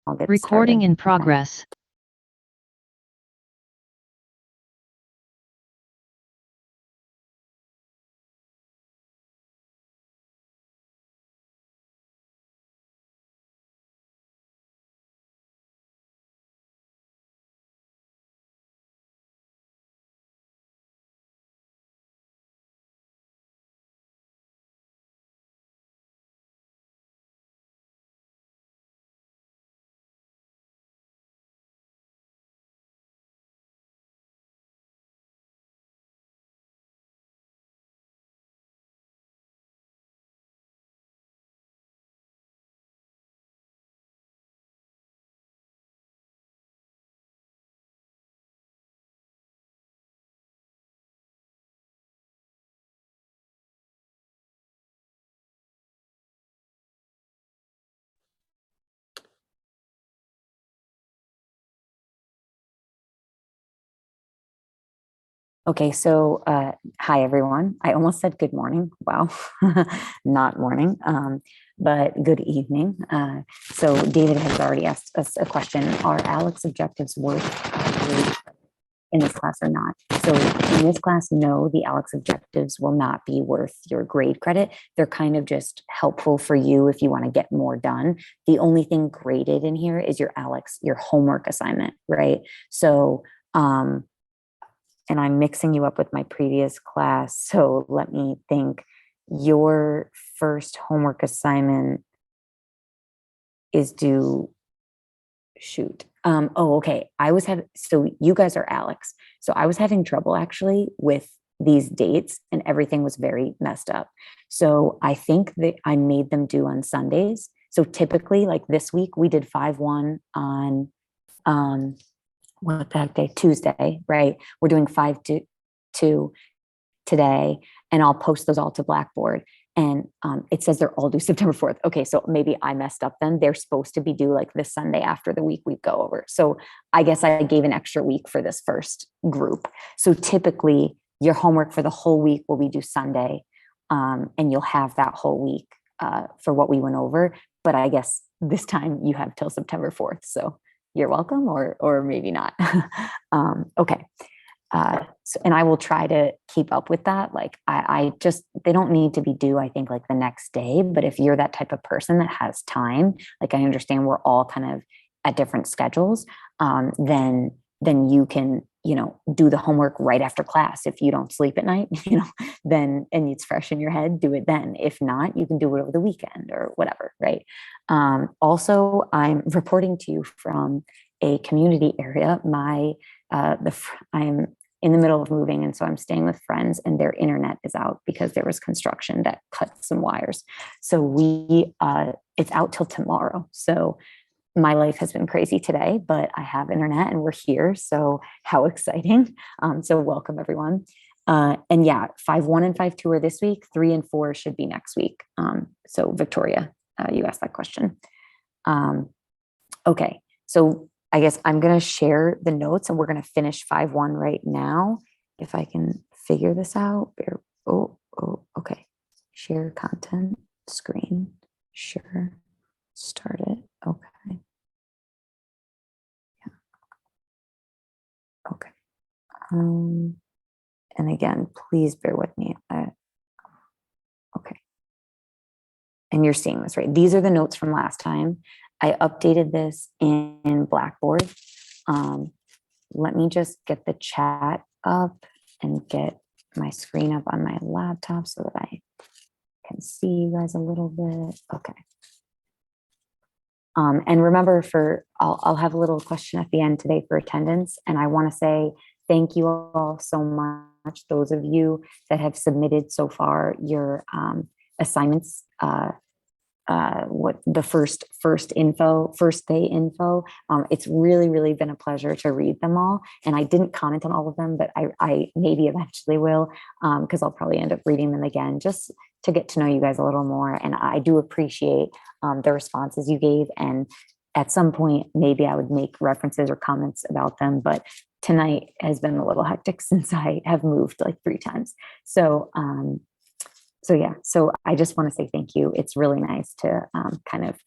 I'll get Recording started. in Okay. progress. Okay, so hi everyone. I almost said good morning. Wow, not morning, but good evening. So David has already asked us a question. Are Alex objectives worth grade in this class or not? So in this class, no, the Alex objectives will not be worth your grade credit. They're kind of just helpful for you if you want to get more done. The only thing graded in here is your Alex, your homework assignment, right? So and I'm mixing you up with my previous class. So let me think. Your first homework assignment is due, shoot. Oh, okay. So you guys are Alex. So I was having trouble actually with these dates and everything was very messed up. So I think that I made them due on Sundays. So typically, like this week, we did 5-1 on um, what the heck day? Tuesday, right? We're doing 5-2 today, and I'll post those all to Blackboard. And it says they're all due September 4th. Okay, so maybe I messed up then. They're supposed to be due like this Sunday after the week we go over. So I guess I gave an extra week for this first group. So typically, your homework for the whole week will be due Sunday, and you'll have that whole week for what we went over. But I guess this time you have till September 4th. So you're welcome, or maybe not. Okay. And I will try to keep up with that. Like I just, they don't need to be due, I think, like the next day. But if you're that type of person that has time, like I understand we're all kind of at different schedules, then you can, do the homework right after class. If you don't sleep at night, then, and it's fresh in your head, do it then. If not, you can do it over the weekend or whatever, right? Also, I'm reporting to you from a community area. I'm in the middle of moving, and so I'm staying with friends, and their internet is out because there was construction that cut some wires. So it's out till tomorrow. So my life has been crazy today, but I have internet and we're here. So how exciting. So welcome everyone. And yeah, 5-1 and 5-2 are this week. 3 and 4 should be next week. So Victoria, you asked that question. Okay, so I guess I'm going to share the notes and we're going to finish 5-1 right now. If I can figure this out. Okay. Share content, screen, sure. Start it. Okay. Yeah. Okay. And again, please bear with me. Okay. And you're seeing this, right? These are the notes from last time. I updated this in Blackboard. Let me just get the chat up and get my screen up on my laptop so that I can see you guys a little bit. Okay. And remember, I'll have a little question at the end today for attendance. And I want to say thank you all so much, those of you that have submitted so far your assignments, what the first day info. It's really been a pleasure to read them all. And I didn't comment on all of them, but I maybe eventually will, because I'll probably end up reading them again just to get to know you guys a little more. And I do appreciate the responses you gave. And at some point, maybe I would make references or comments about them, but tonight has been a little hectic since I have moved like 3 times. So yeah, so I just want to say thank you. It's really nice to kind of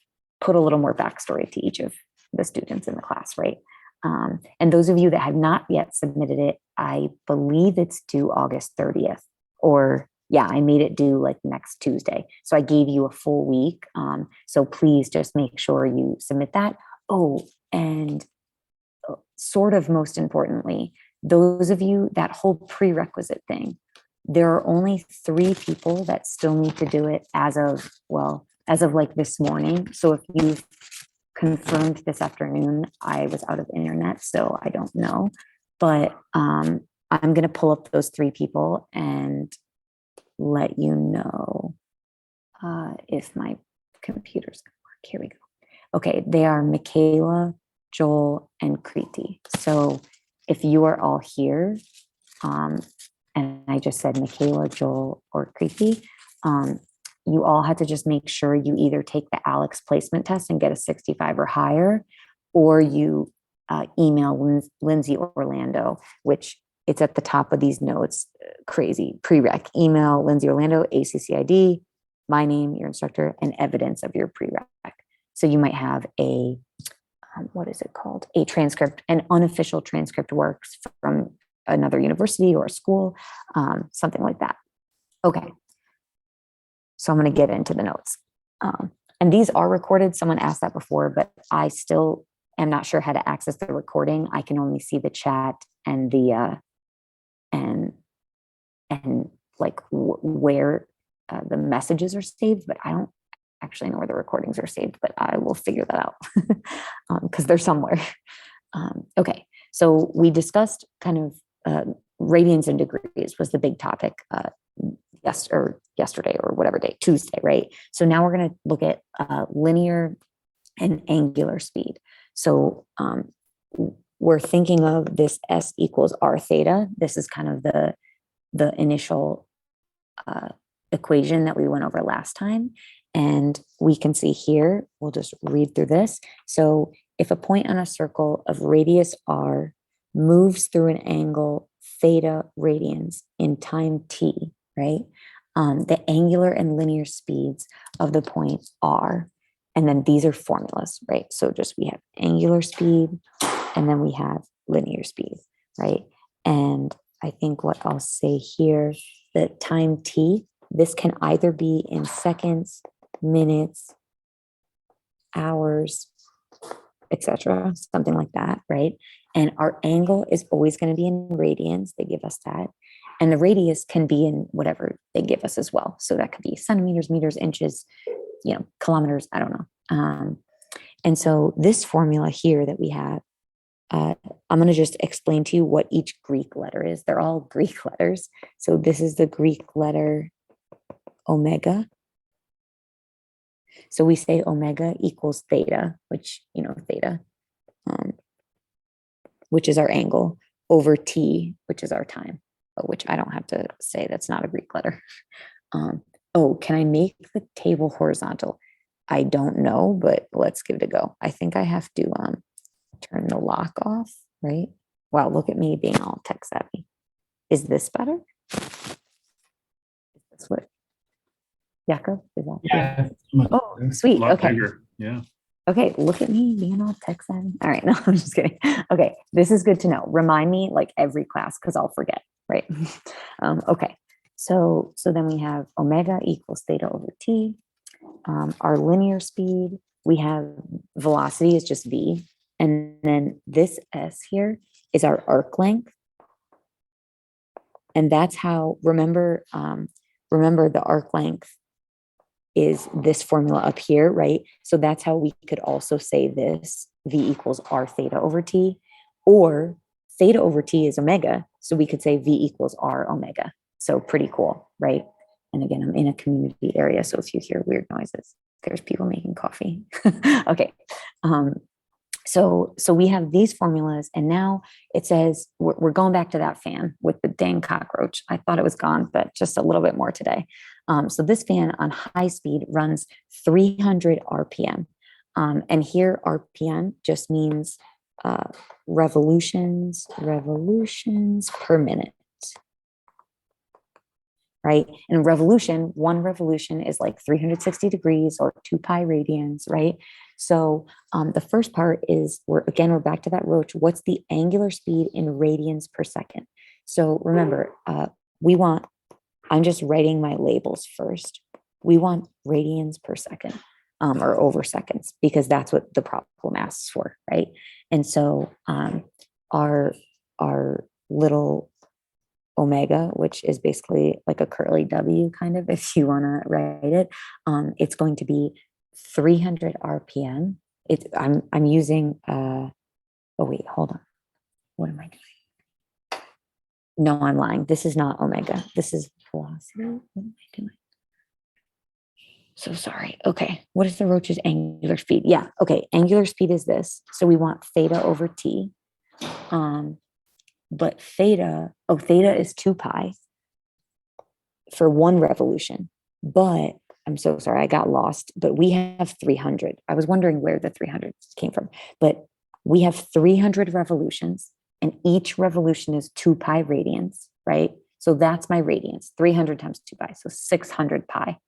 put a little more backstory to each of the students in the class, right? And those of you that have not yet submitted it, I believe it's due August 30th, or yeah, I made it due like next Tuesday. So I gave you a full week. So please just make sure you submit that. Oh, and sort of most importantly, those of you, that whole prerequisite thing, there are only 3 people that still need to do it as of, well, as of like this morning. So if you've confirmed this afternoon, I was out of internet, so I don't know. But I'm going to pull up those 3 people and let you know if my computer's going to work. Here we go. Okay, they are Michaela, Joel, and Kriti. So if you are all here, and I just said Michaela, Joel, or Kriti, you all had to just make sure you either take the ALEKS placement test and get a 65 or higher, or you email Lindsay Orlando, which it's at the top of these notes, crazy, prereq. Email Lindsay Orlando, ACCID, my name, your instructor, and evidence of your prereq. So you might have a, what is it called? A transcript, an unofficial transcript works from another university or a school, something like that. Okay. So I'm going to get into the notes. And these are recorded. Someone asked that before, but I still am not sure how to access the recording. I can only see the chat and the, and like where the messages are saved, but I don't actually know where the recordings are saved, but I will figure that out because they're somewhere. Okay, so we discussed kind of radians and degrees was the big topic yesterday or whatever day, Tuesday, right? So now we're going to look at linear and angular speed. So we're thinking of this S equals R theta. This is kind of the initial equation that we went over last time. And we can see here, we'll just read through this. So if a point on a circle of radius r moves through an angle theta radians in time t, right? The angular and linear speeds of the point r, and then these are formulas, right? So just we have angular speed, and then we have linear speed, right? And I think what I'll say here, the time t, this can either be in seconds, minutes, hours, etc., something like that, right? And our angle is always going to be in radians. They give us that. And the radius can be in whatever they give us as well. So that could be centimeters, meters, inches, kilometers, I don't know. And so this formula here that we have, I'm going to just explain to you what each Greek letter is. They're all Greek letters. So this is the Greek letter omega. So we say omega equals theta, which, theta, which is our angle, over t, which is our time, which I don't have to say, that's not a Greek letter. Can I make the table horizontal? I don't know, but let's give it a go. I think I have to turn the lock off, right? Wow, look at me being all tech savvy. Is this better? Is this what? Jakob, is that? Yeah. Oh, sweet. Okay. Bigger. Yeah. Okay, look at me being all tech savvy. All right, no, I'm just kidding. Okay, this is good to know. Remind me like every class because I'll forget, right? Okay, so then we have omega equals theta over t. Our linear speed, we have velocity is just v. And then this S here is our arc length. And that's how, remember the arc length is this formula up here, right? So that's how we could also say this V equals R theta over T, or theta over T is omega. So we could say V equals R omega. So pretty cool, right? And again, I'm in a community area. So if you hear weird noises, there's people making coffee. Okay. So we have these formulas, and now it says we're going back to that fan with the dang cockroach. I thought it was gone, but just a little bit more today. So this fan on high speed runs 300 RPM. And here RPM just means revolutions per minute. Right? And one revolution is like 360 degrees or 2 pi radians, right? So the first part is we're back to that roach. What's the angular speed in radians per second? So remember, I'm just writing my labels first. We want radians per second, or over seconds, because that's what the problem asks for, right? And so our little omega, which is basically like a curly W kind of, if you want to write it, it's going to be 300 RPM. I'm using, oh wait, hold on. What am I doing? No, I'm lying. This is not omega. This is velocity. What am I doing? So sorry. Okay. What is the roach's angular speed? Yeah. Okay. Angular speed is this. So we want theta over T. But theta is 2 pi for one revolution. But I'm so sorry, I got lost, but we have 300. I was wondering where the 300 came from, but we have 300 revolutions, and each revolution is 2 pi radians, right? So that's my radians, 300 times 2 pi, so 600 pi.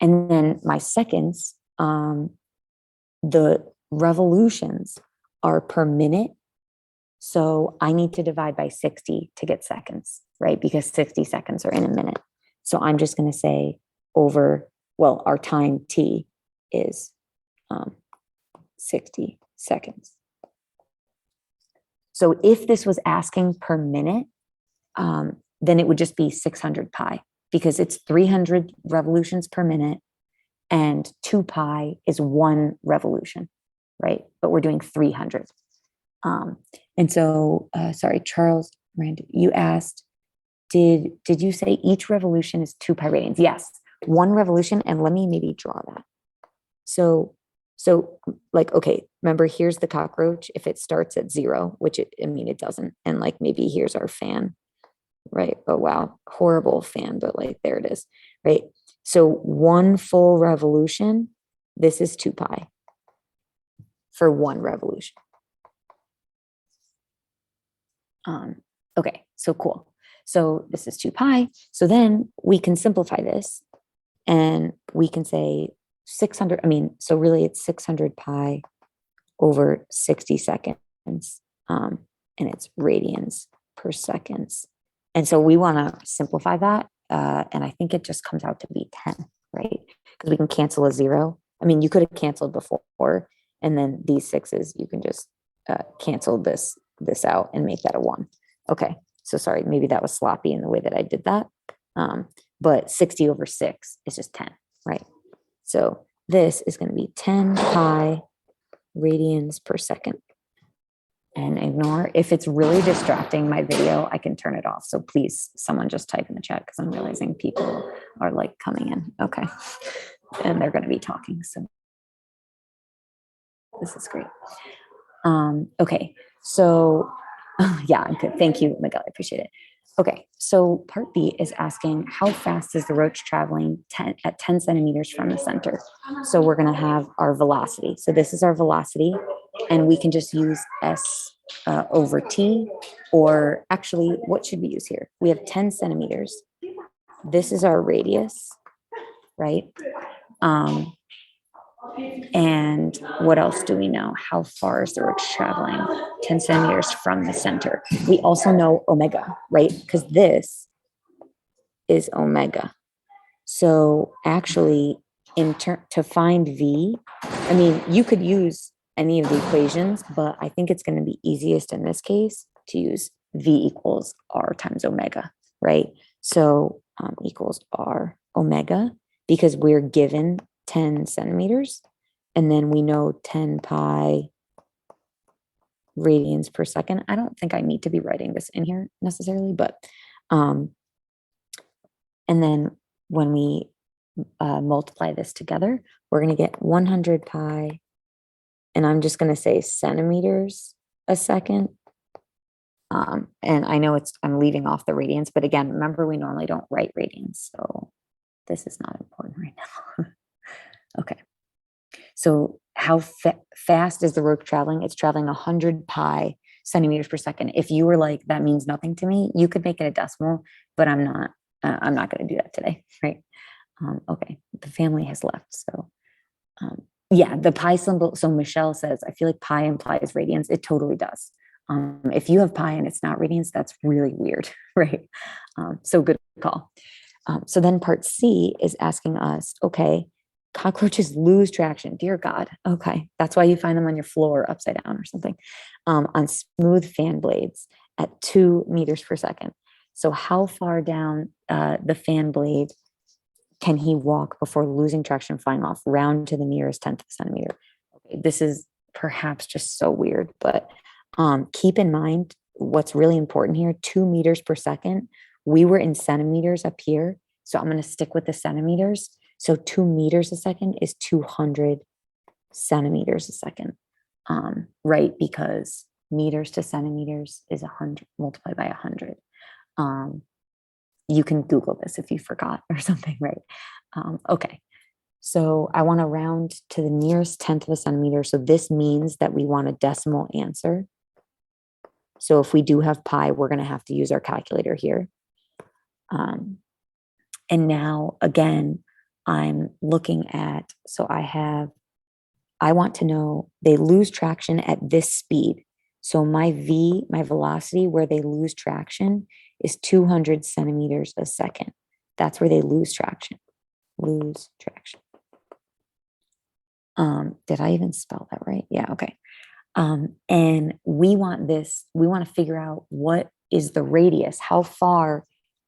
And then my seconds, the revolutions are per minute. So I need to divide by 60 to get seconds, right? Because 60 seconds are in a minute. So I'm just going to say our time T is 60 seconds. So if this was asking per minute, then it would just be 600 pi, because it's 300 revolutions per minute and 2 pi is one revolution, right? But we're doing 300. And so, sorry, Charles, Randy, you asked, did you say each revolution is 2 pi radians? Yes, one revolution. And let me maybe draw that. So like, okay, remember, here's the cockroach. If it starts at 0, which it doesn't. And like, maybe here's our fan, right? Oh, wow, horrible fan, but like, there it is, right? So one full revolution, this is 2 pi for one revolution. Okay, so cool. So this is 2 pi. So then we can simplify this and we can say 600, so really it's 600 pi over 60 seconds. And it's radians per seconds. And so we want to simplify that. And I think it just comes out to be 10, right? Because we can cancel a 0. You could have canceled before, and then these 6s, you can just cancel this out and make that a 1. Okay, so sorry, maybe that was sloppy in the way that I did that. But 60 over 6 is just 10, right? So this is going to be 10 pi radians per second. And ignore, if it's really distracting my video, I can turn it off. So please, someone just type in the chat, because I'm realizing people are like coming in. Okay. And they're going to be talking. So this is great. Okay. So yeah, I'm good. Thank you, Miguel. I appreciate it. Okay. So part B is asking, how fast is the roach traveling at 10 centimeters from the center? So we're going to have our velocity. So this is our velocity, and we can just use S over T, or actually, what should we use here? We have 10 centimeters. This is our radius, right? And what else do we know? How far is the roach traveling? 10 centimeters from the center. We also know omega, right? Because this is omega. So actually, to find V, you could use any of the equations, but I think it's going to be easiest in this case to use V equals R times omega, right? So equals R omega, because we're given 10 centimeters, and then we know 10 pi radians per second. I don't think I need to be writing this in here necessarily, but and then when we multiply this together, we're going to get 100 pi, and I'm just going to say centimeters a second. And I know I'm leaving off the radians, but again, remember, we normally don't write radians, so this is not important right now. Okay. So how fast is the roach traveling? It's traveling 100 pi centimeters per second. If you were like, that means nothing to me, you could make it a decimal, but I'm not going to do that today, right? Okay, the family has left. So Yeah, the pi symbol. So Michelle says, I feel like pi implies radians. It totally does. If you have pi and it's not radians, that's really weird, right? So good call. So then part C is asking us, okay, cockroaches lose traction. Dear God. Okay. That's why you find them on your floor upside down or something, on smooth fan blades at 2 meters per second. So how far down the fan blade can he walk before losing traction, flying off, round to the nearest tenth of a centimeter? Okay, this is perhaps just so weird, but keep in mind what's really important here, 2 meters per second. We were in centimeters up here, so I'm going to stick with the centimeters. So 2 meters a second is 200 centimeters a second, right? Because meters to centimeters is 100 multiplied by 100. You can Google this if you forgot or something, right? Okay. So I want to round to the nearest tenth of a centimeter. So this means that we want a decimal answer. So if we do have pi, we're going to have to use our calculator here. And now again, I'm looking at, so I want to know they lose traction at this speed. So my V, my velocity where they lose traction is 200 centimeters a second. That's where they lose traction. Lose traction. Did I even spell that right? Yeah, okay. And we want to figure out what is the radius, how far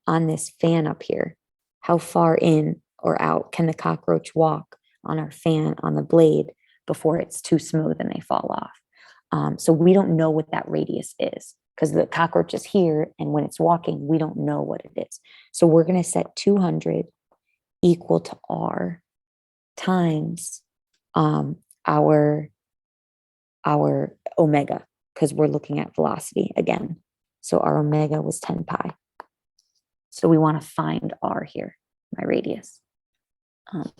on this fan up here, how far in or out can the cockroach walk on our fan on the blade before it's too smooth and they fall off. So we don't know what that radius is because the cockroach is here and when it's walking, we don't know what it is. So we're going to set 200 equal to R times our omega, because we're looking at velocity again. So our omega was 10 pi. So we want to find R here, my radius.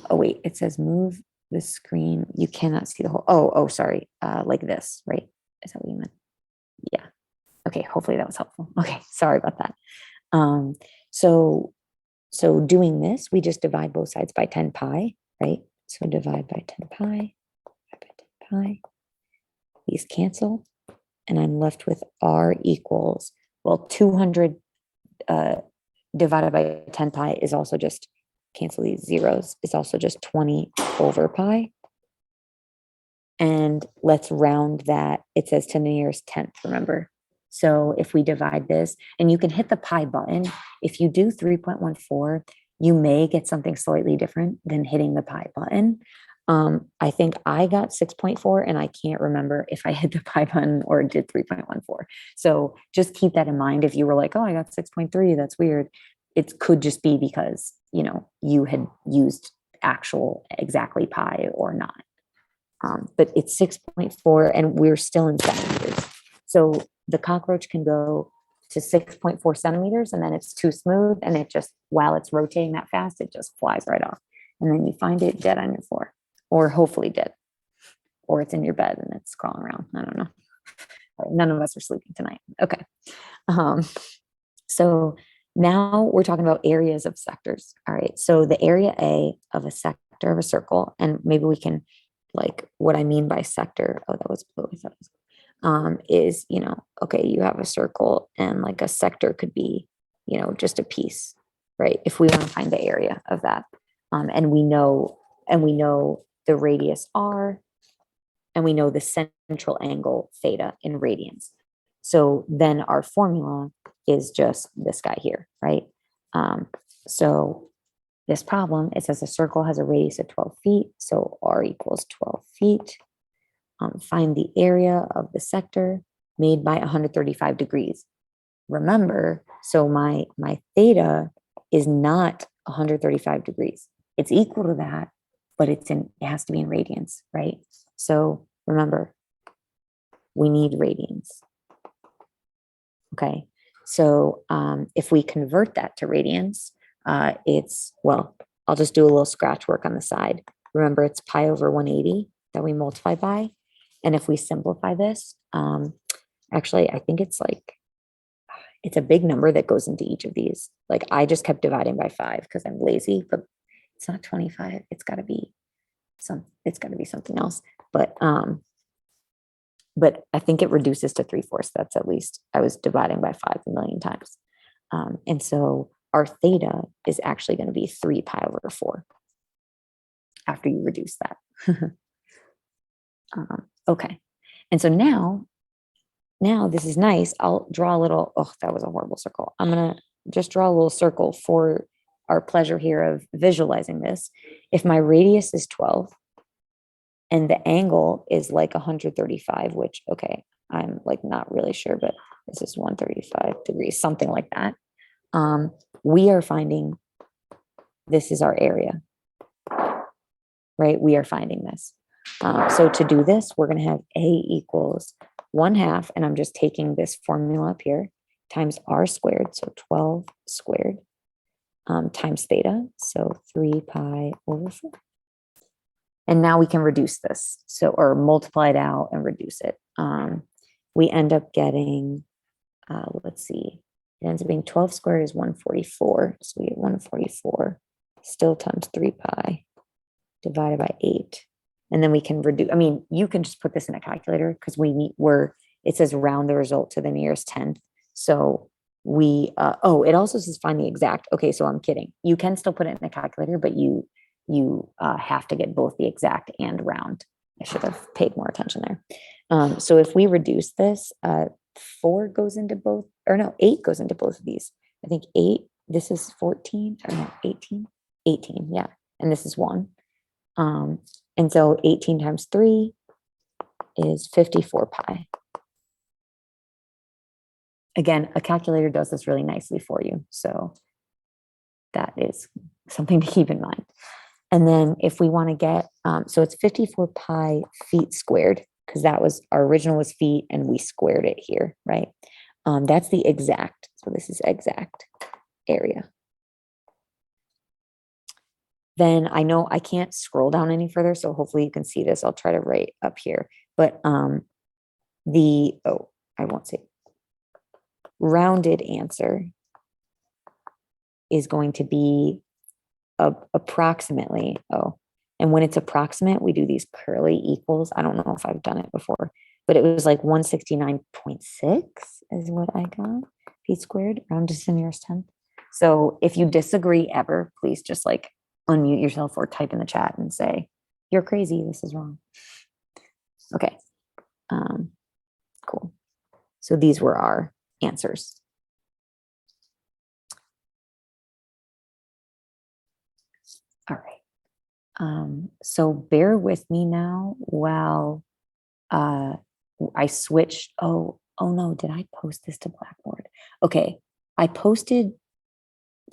Oh, wait, it says move the screen. You cannot see the whole, sorry. Like this, right? Is that what you meant? Yeah. Okay, hopefully that was helpful. Okay, sorry about that. So doing this, we just divide both sides by 10 pi, right? So divide by 10 pi, divide by 10 pi. These cancel, and I'm left with R equals, well, 200 divided by 10 pi is also just, cancel these zeros, is also just 20 over pi. And let's round that. It says to the nearest tenth, remember? So if we divide this, and you can hit the pi button, if you do 3.14, you may get something slightly different than hitting the pi button. I think I got 6.4 and I can't remember if I hit the pi button or did 3.14. So just keep that in mind. If you were like, oh, I got 6.3, that's weird. It could just be because, you had used actual exactly pi or not. But it's 6.4 and we're still in centimeters. So the cockroach can go to 6.4 centimeters and then it's too smooth and it just, while it's rotating that fast, it just flies right off. And then you find it dead on your floor, or hopefully dead, or it's in your bed and it's crawling around. I don't know. None of us are sleeping tonight. Okay. So now we're talking about areas of sectors. All right. So the area A of a sector of a circle, and maybe we can, like, what I mean by sector. Oh, that was blue. I thought it was, is, okay, you have a circle and like a sector could be, just a piece, right? If we want to find the area of that. And we know the radius R, and we know the central angle theta in radians. So then our formula is just this guy here, right? So this problem, it says a circle has a radius of 12 feet. So R equals 12 feet. Find the area of the sector made by 135 degrees. Remember, so my theta is not 135 degrees. It's equal to that, but it has to be in radians, right? So remember, we need radians. Okay, so if we convert that to radians, I'll just do a little scratch work on the side. Remember, it's pi over 180 that we multiply by. And if we simplify this, actually, I think it's a big number that goes into each of these. Like I just kept dividing by 5 because I'm lazy, but it's not 25. It's got to be it's got to be something else. But I think it reduces to 3/4. That's at least, I was dividing by 5 million times. And so our theta is actually going to be 3 pi over 4 after you reduce that. Okay. And so now this is nice. I'll draw a little, oh, that was a horrible circle. I'm going to just draw a little circle for our pleasure here of visualizing this. If my radius is 12 and the angle is like 135, which, okay, I'm like not really sure, but this is 135 degrees, something like that. We are finding this is our area, right? We are finding this. So to do this, we're going to have A equals 1/2, and I'm just taking this formula up here, times r squared, so 12 squared, times theta, so 3 pi over 4. And now we can reduce this, so, or multiply it out and reduce it. We end up getting, let's see, it ends up being 12 squared is 144, so we get 144 still times 3 pi divided by 8. And then we can reduce, I mean, you can just put this in a calculator because it says round the result to the nearest tenth. So it also says find the exact. Okay, so I'm kidding. You can still put it in a calculator, but you have to get both the exact and round. I should have paid more attention there. So if we reduce this, 4 goes into both, or no, 8 goes into both of these. I think 8, this is 14, or no, 18, yeah. And this is 1. And so 18 times 3 is 54 pi. Again, a calculator does this really nicely for you. So that is something to keep in mind. And then if we want to get, so it's 54 pi feet squared, because that was, our original was feet and we squared it here, right? That's the exact, so this is exact area. Then I know I can't scroll down any further, so hopefully you can see this. I'll try to write up here. But I won't say, rounded answer is going to be approximately, and when it's approximate, we do these curly equals. I don't know if I've done it before, but it was like 169.6 is what I got, feet squared, rounded to the nearest tenth. So if you disagree ever, please just like unmute yourself or type in the chat and say, you're crazy, this is wrong. Okay, cool. So these were our answers. All right. So bear with me now while I switched. Oh no, did I post this to Blackboard? Okay, I posted,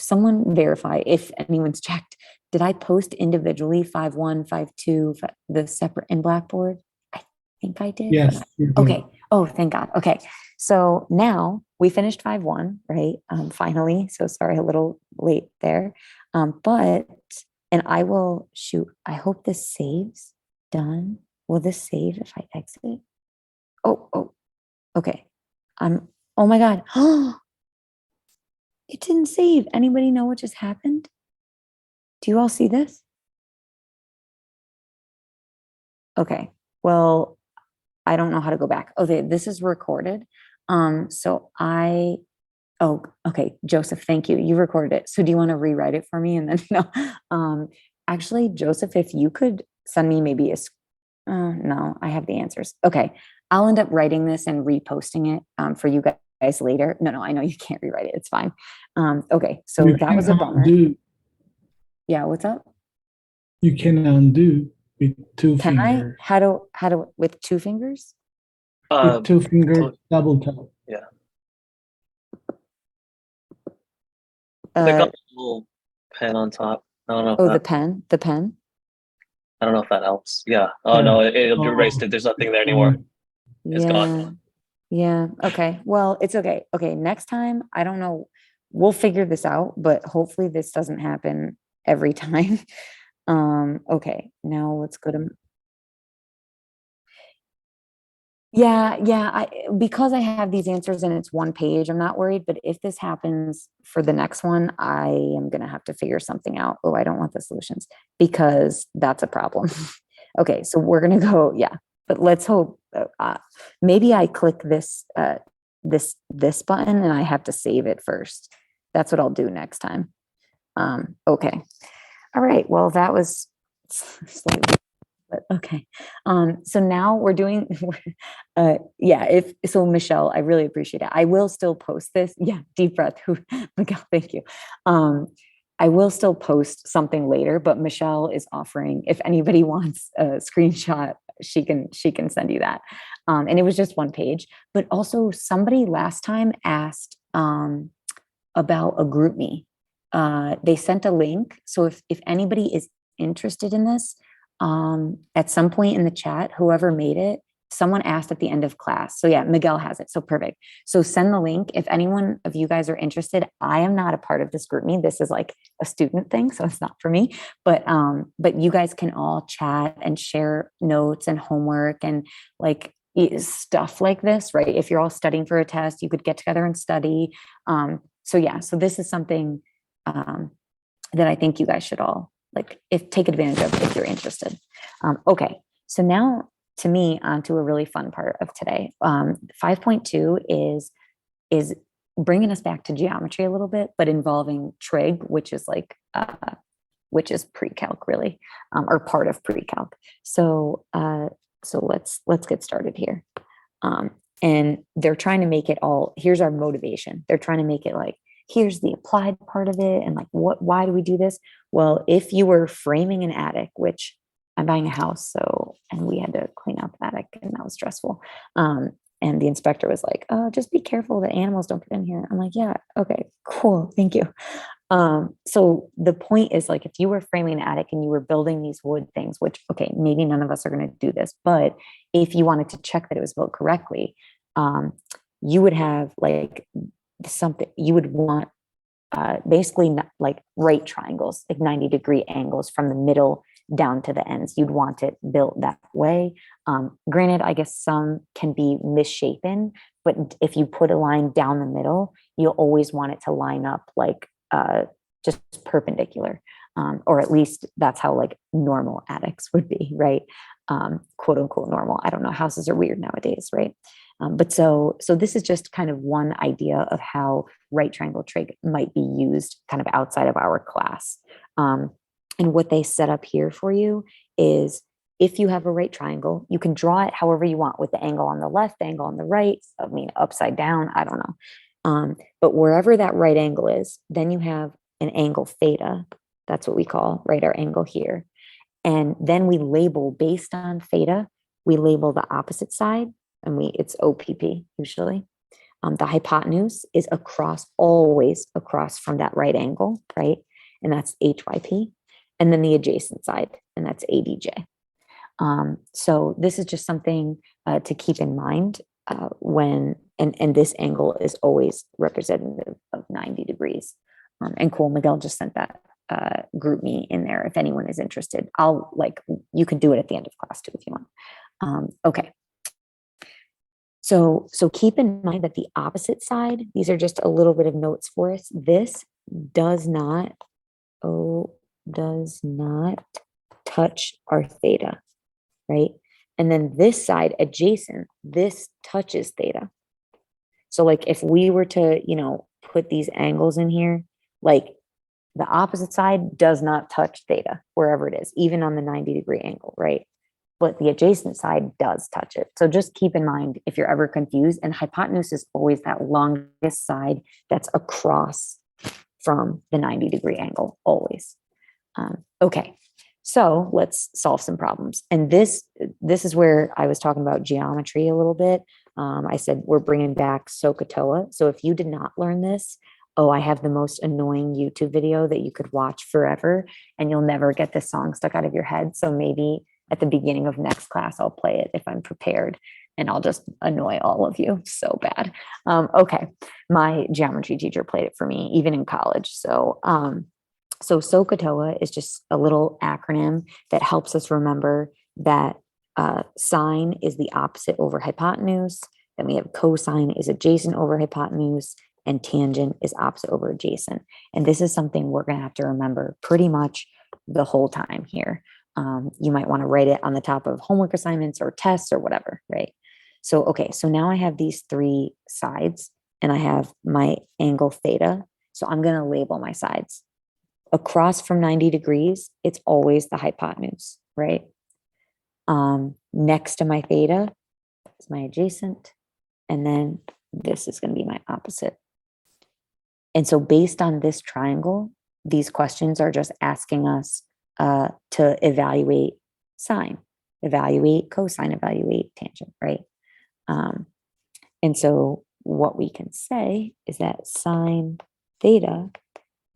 someone verify if anyone's checked. Did I post individually 5.1, 5.2, the separate in Blackboard? I think I did. Yes. Okay. Oh, thank God. Okay. So now we finished 5.1, right? Finally. So sorry, a little late there. And I will I hope this saves. Done. Will this save if I exit? Oh, okay. Oh my God. It didn't save. Anybody know what just happened? Do you all see this? Okay. Well, I don't know how to go back. Okay, this is recorded. Okay, Joseph, thank you. You recorded it. So do you want to rewrite it for me? And then no. Actually, Joseph, if you could send me maybe no, I have the answers. Okay. I'll end up writing this and reposting it for you guys later. No, I know you can't rewrite it. It's fine. Okay, so that was a bummer. Yeah, what's up? You can undo with 2 Can fingers. How do with 2 fingers? With 2 fingers, double tap. Yeah. Uh, a little pen on top. I don't know. Oh, the pen. I don't know if that helps. Yeah. Oh no, it erased it. There's nothing there anymore. It's gone. Yeah. Okay. Well, it's okay. Okay. Next time, I don't know. We'll figure this out, but hopefully this doesn't happen every time. Okay. Now let's go to Yeah. Because I have these answers and it's one page, I'm not worried. But if this happens for the next one, I am going to have to figure something out. Oh, I don't want the solutions because that's a problem. Okay, so we're going to go, yeah, but let's hope maybe I click this button and I have to save it first. That's what I'll do next time. Okay. All right. Well, that was slightly, but okay. So now we're doing, yeah, if so, Michelle, I really appreciate it. I will still post this. Yeah, deep breath. Miguel, thank you. I will still post something later, but Michelle is offering, if anybody wants a screenshot, she can send you that. And it was just one page, but also somebody last time asked about a group me. They sent a link. So if anybody is interested in this, at some point in the chat, whoever made it, someone asked at the end of class. So yeah, Miguel has it. So perfect. So send the link. If anyone of you guys are interested, I am not a part of this group me. This is like a student thing, so it's not for me. But you guys can all chat and share notes and homework and like stuff like this, right? If you're all studying for a test, you could get together and study. So yeah, so this is something that I think you guys should all like take advantage of if you're interested. Okay, so now to me onto a really fun part of today. 5.2 is bringing us back to geometry a little bit, but involving trig, which is like which is pre-calc really, or part of pre-calc. So let's get started here. And they're trying to make it all. Here's our motivation. They're trying to make it like here's the applied part of it, and like why do we do this? Well, if you were framing an attic, which I'm buying a house, and we had to clean out the attic, and that was stressful. And the inspector was like, "Oh, just be careful that animals don't get in here." I'm like, "Yeah, okay, cool, thank you." So the point is like if you were framing an attic and you were building these wood things, which okay, maybe none of us are going to do this, but if you wanted to check that it was built correctly, you would have like something you would want basically like right triangles, like 90-degree angles from the middle down to the ends. You'd want it built that way. Granted, I guess some can be misshapen, but if you put a line down the middle, you'll always want it to line up like just perpendicular. Or at least that's how like normal attics would be, right? Quote unquote normal. I don't know. Houses are weird nowadays, right? But so this is just kind of one idea of how right triangle trig might be used kind of outside of our class. And what they set up here for you is if you have a right triangle, you can draw it however you want with the angle on the left, the angle on the right, I mean, upside down, I don't know. But wherever that right angle is, then you have an angle theta. That's what we call right our angle here. And then we label based on theta, we label the opposite side, and it's OPP usually. The hypotenuse is always across from that right angle, right? And that's HYP. And then the adjacent side, and that's ADJ. So this is just something to keep in mind when, and this angle is always representative of 90 degrees. And cool, Miguel just sent that group me in there if anyone is interested. You can do it at the end of class too if you want. Okay. So keep in mind that the opposite side, these are just a little bit of notes for us. This does not touch our theta, right? And then this side adjacent, this touches theta. So like if we were to, put these angles in here, like the opposite side does not touch theta wherever it is, even on the 90-degree angle, right? But the adjacent side does touch it. So just keep in mind if you're ever confused, and hypotenuse is always that longest side that's across from the 90-degree angle, always. Okay, so let's solve some problems. And this is where I was talking about geometry a little bit. I said we're bringing back SOHCAHTOA. So if you did not learn this, I have the most annoying YouTube video that you could watch forever, and you'll never get this song stuck out of your head. So maybe at the beginning of next class, I'll play it if I'm prepared, and I'll just annoy all of you so bad. Okay, my geometry teacher played it for me, even in college. So SOHCAHTOA is just a little acronym that helps us remember that Sine is the opposite over hypotenuse. Then we have cosine is adjacent over hypotenuse, and tangent is opposite over adjacent. And this is something we're going to have to remember pretty much the whole time here. You might want to write it on the top of homework assignments or tests or whatever, right? So, okay, so now I have these three sides and I have my angle theta. So I'm going to label my sides. Across from 90 degrees, it's always the hypotenuse, right? Next to my theta is my adjacent, and then this is going to be my opposite. And so based on this triangle, these questions are just asking us to evaluate sine, evaluate cosine, evaluate tangent, right? And so what we can say is that sine theta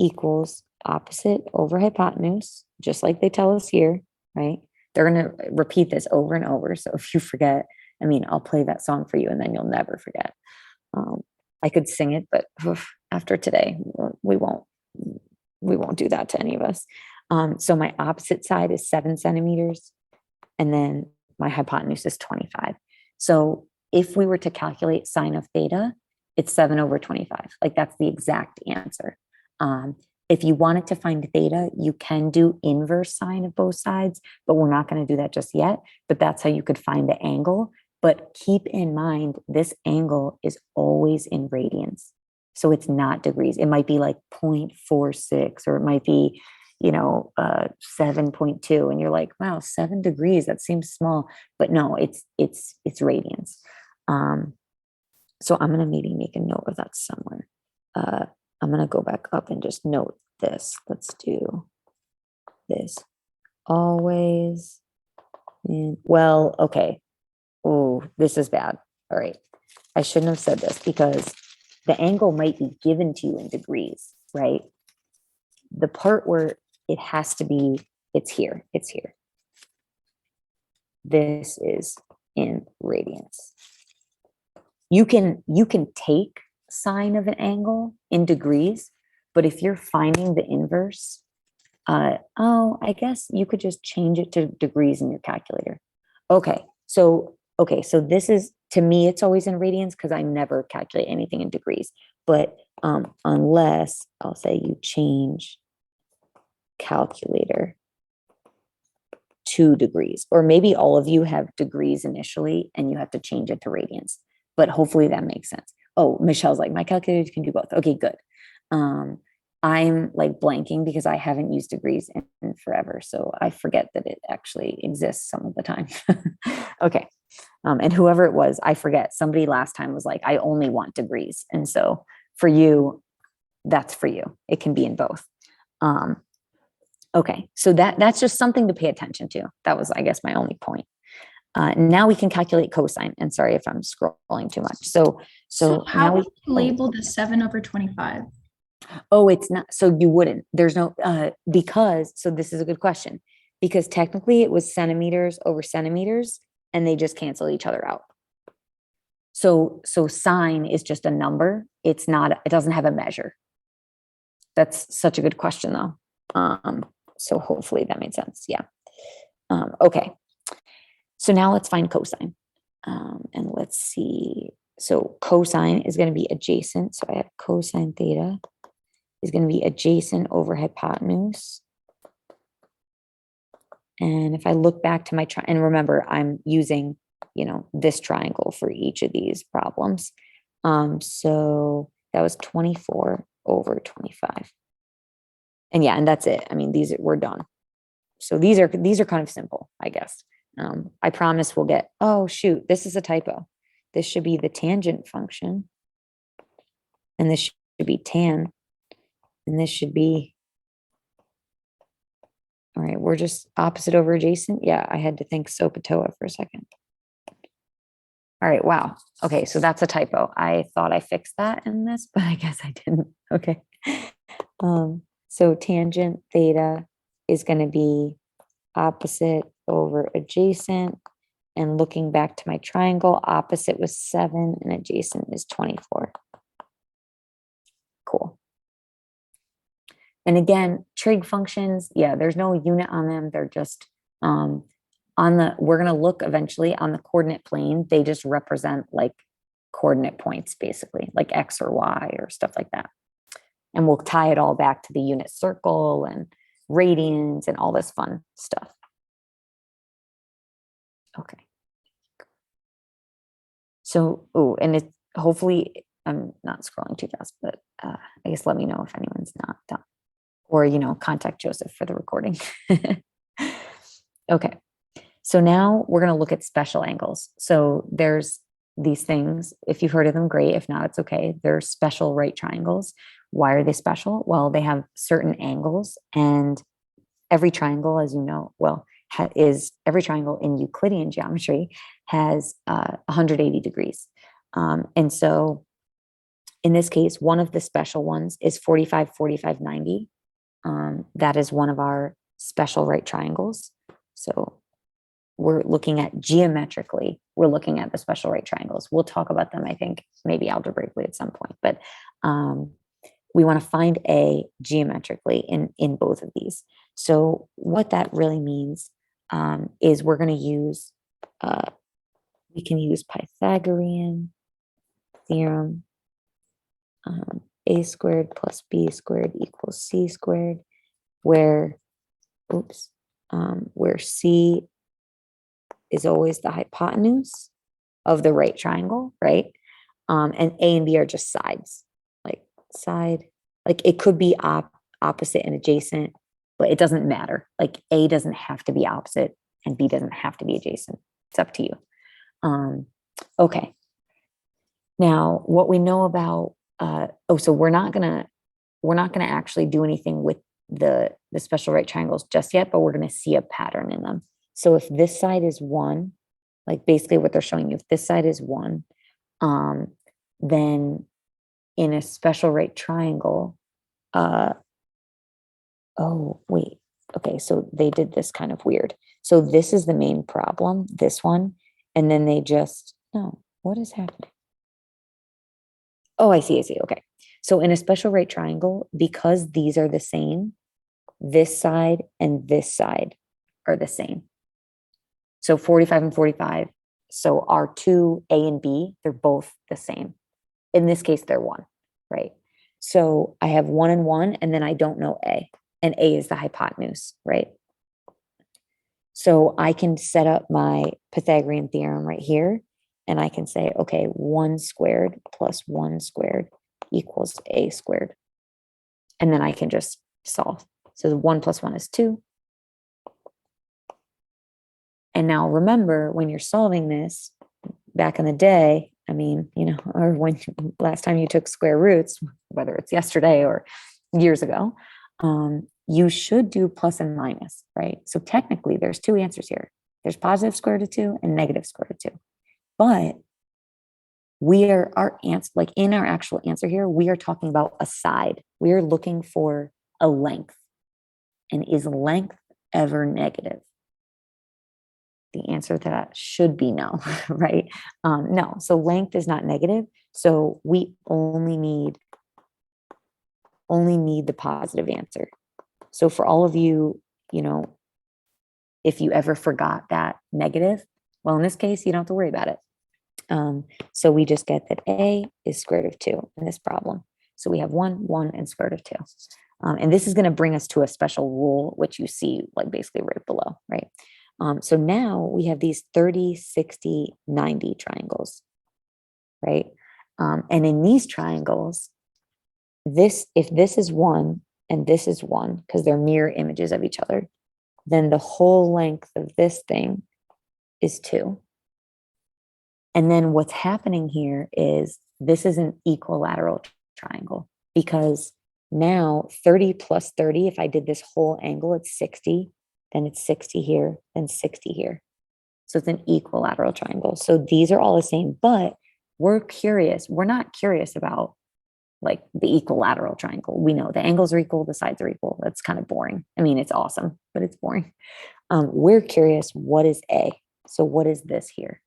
equals opposite over hypotenuse, just like they tell us here, right? They're going to repeat this over and over. So if you forget, I mean, I'll play that song for you and then you'll never forget. I could sing it, but after today, we won't do that to any of us. So my opposite side is 7 centimeters, and then my hypotenuse is 25. So if we were to calculate sine of theta, it's 7 over 25. Like that's the exact answer. If you wanted to find theta, you can do inverse sine of both sides, but we're not going to do that just yet. But that's how you could find the angle. But keep in mind, this angle is always in radians. So it's not degrees. It might be like 0.46, or it might be, 7.2. And you're like, wow, 7 degrees, that seems small. But no, it's radians. So I'm going to maybe make a note of that somewhere. I'm going to go back up and just note this. Let's do this. Always well, okay. Oh, this is bad. All right. I shouldn't have said this because the angle might be given to you in degrees, right? The part where it has to be, it's here. This is in radians. You can take sine of an angle in degrees, but if you're finding the inverse, I guess you could just change it to degrees in your calculator. Okay, so this is, to me, it's always in radians because I never calculate anything in degrees. But unless I'll say you change calculator to degrees, or maybe all of you have degrees initially and you have to change it to radians. But hopefully that makes sense. Oh, Michelle's like, my calculator can do both. Okay, good. I'm like blanking because I haven't used degrees in forever. So I forget that it actually exists some of the time. Okay. And whoever it was, I forget. Somebody last time was like, I only want degrees. And so for you, that's for you. It can be in both. Okay. So that's just something to pay attention to. That was, I guess, my only point. Now we can calculate cosine. And sorry if I'm scrolling too much. So how now would you label the 7 over 25? Oh, it's not. So you wouldn't. There's no, because, so this is a good question, because technically it was centimeters over centimeters and they just cancel each other out. So sine is just a number. It's not, it doesn't have a measure. That's such a good question though. So hopefully that made sense. Yeah. Okay. So now let's find cosine. And let's see. So cosine is going to be adjacent. So I have cosine theta is going to be adjacent over hypotenuse. And if I look back to my and remember, I'm using, this triangle for each of these problems. So that was 24 over 25. And yeah, and that's it. I mean, we're done. So these are kind of simple, I guess. I promise we'll get, oh shoot, this is a typo. This should be the tangent function. And this should be tan. And this should be, all right, we're just opposite over adjacent. Yeah, I had to think SOHCAHTOA for a second. All right, wow. Okay, so that's a typo. I thought I fixed that in this, but I guess I didn't. Okay. So tangent theta is going to be opposite over adjacent. And looking back to my triangle, opposite was 7 and adjacent is 24. Cool. And again, trig functions, yeah, there's no unit on them. They're just we're going to look eventually on the coordinate plane. They just represent like coordinate points, basically like X or Y or stuff like that. And we'll tie it all back to the unit circle and radians and all this fun stuff. Okay. So, oh, and it hopefully I'm not scrolling too fast, but I guess let me know if anyone's not done, or, contact Joseph for the recording. Okay. So now we're going to look at special angles. So there's these things. If you've heard of them, great. If not, it's okay. They're special right triangles. Why are they special? Well, they have certain angles, and every triangle, as you know, every triangle in Euclidean geometry has 180 degrees. And so in this case, one of the special ones is 45, 45, 90. That is one of our special right triangles. So we're looking at geometrically, we're looking at the special right triangles. We'll talk about them, I think, maybe algebraically at some point, but we want to find A geometrically in both of these. So what that really means is we're going to use, we can use Pythagorean theorem, A squared plus B squared equals C squared, where C is always the hypotenuse of the right triangle, right? And A and B are just sides, like side, like it could be opposite and adjacent, but it doesn't matter. Like A doesn't have to be opposite and B doesn't have to be adjacent. It's up to you. Okay. Now, what we know about, so we're not gonna actually do anything with the special right triangles just yet, but we're gonna see a pattern in them. So if this side is 1, like basically what they're showing you, if this side is 1, then in a special right triangle, okay, so they did this kind of weird. So this is the main problem, this one, and then they just, no, what is happening? Oh, I see, okay. So in a special right triangle, because these are the same, this side and this side are the same. So 45 and 45. So our two A and B, they're both the same. In this case, they're 1, right? So I have 1 and 1, and then I don't know A, and A is the hypotenuse, right? So I can set up my Pythagorean theorem right here, and I can say, okay, 1 squared plus 1 squared equals A squared. And then I can just solve. So the 1 plus 1 is 2. And now remember, when you're solving this, back in the day, I mean, or when last time you took square roots, whether it's yesterday or years ago, you should do plus and minus, right? So technically there's 2 answers here. There's positive square root of 2 and negative square root of 2. But in our actual answer here, we are talking about a side. We are looking for a length. And is length ever negative? The answer to that should be no, right? No, so length is not negative. So we only need the positive answer. So for all of you, if you ever forgot that negative, well, in this case, you don't have to worry about it. So we just get that A is square root of 2 in this problem. So we have 1, 1, and square root of 2. And this is going to bring us to a special rule, which you see like basically right below, right? So now we have these 30, 60, 90 triangles, right? And in these triangles, if this is 1 and this is 1, because they're mirror images of each other, then the whole length of this thing is 2. And then what's happening here is this is an equilateral triangle, because now 30 plus 30, if I did this whole angle, it's 60. Then it's 60 here, then 60 here. So it's an equilateral triangle. So these are all the same, but we're curious. We're not curious about like the equilateral triangle. We know the angles are equal, the sides are equal. That's kind of boring. I mean, it's awesome, but it's boring. We're curious, what is A? So what is this here?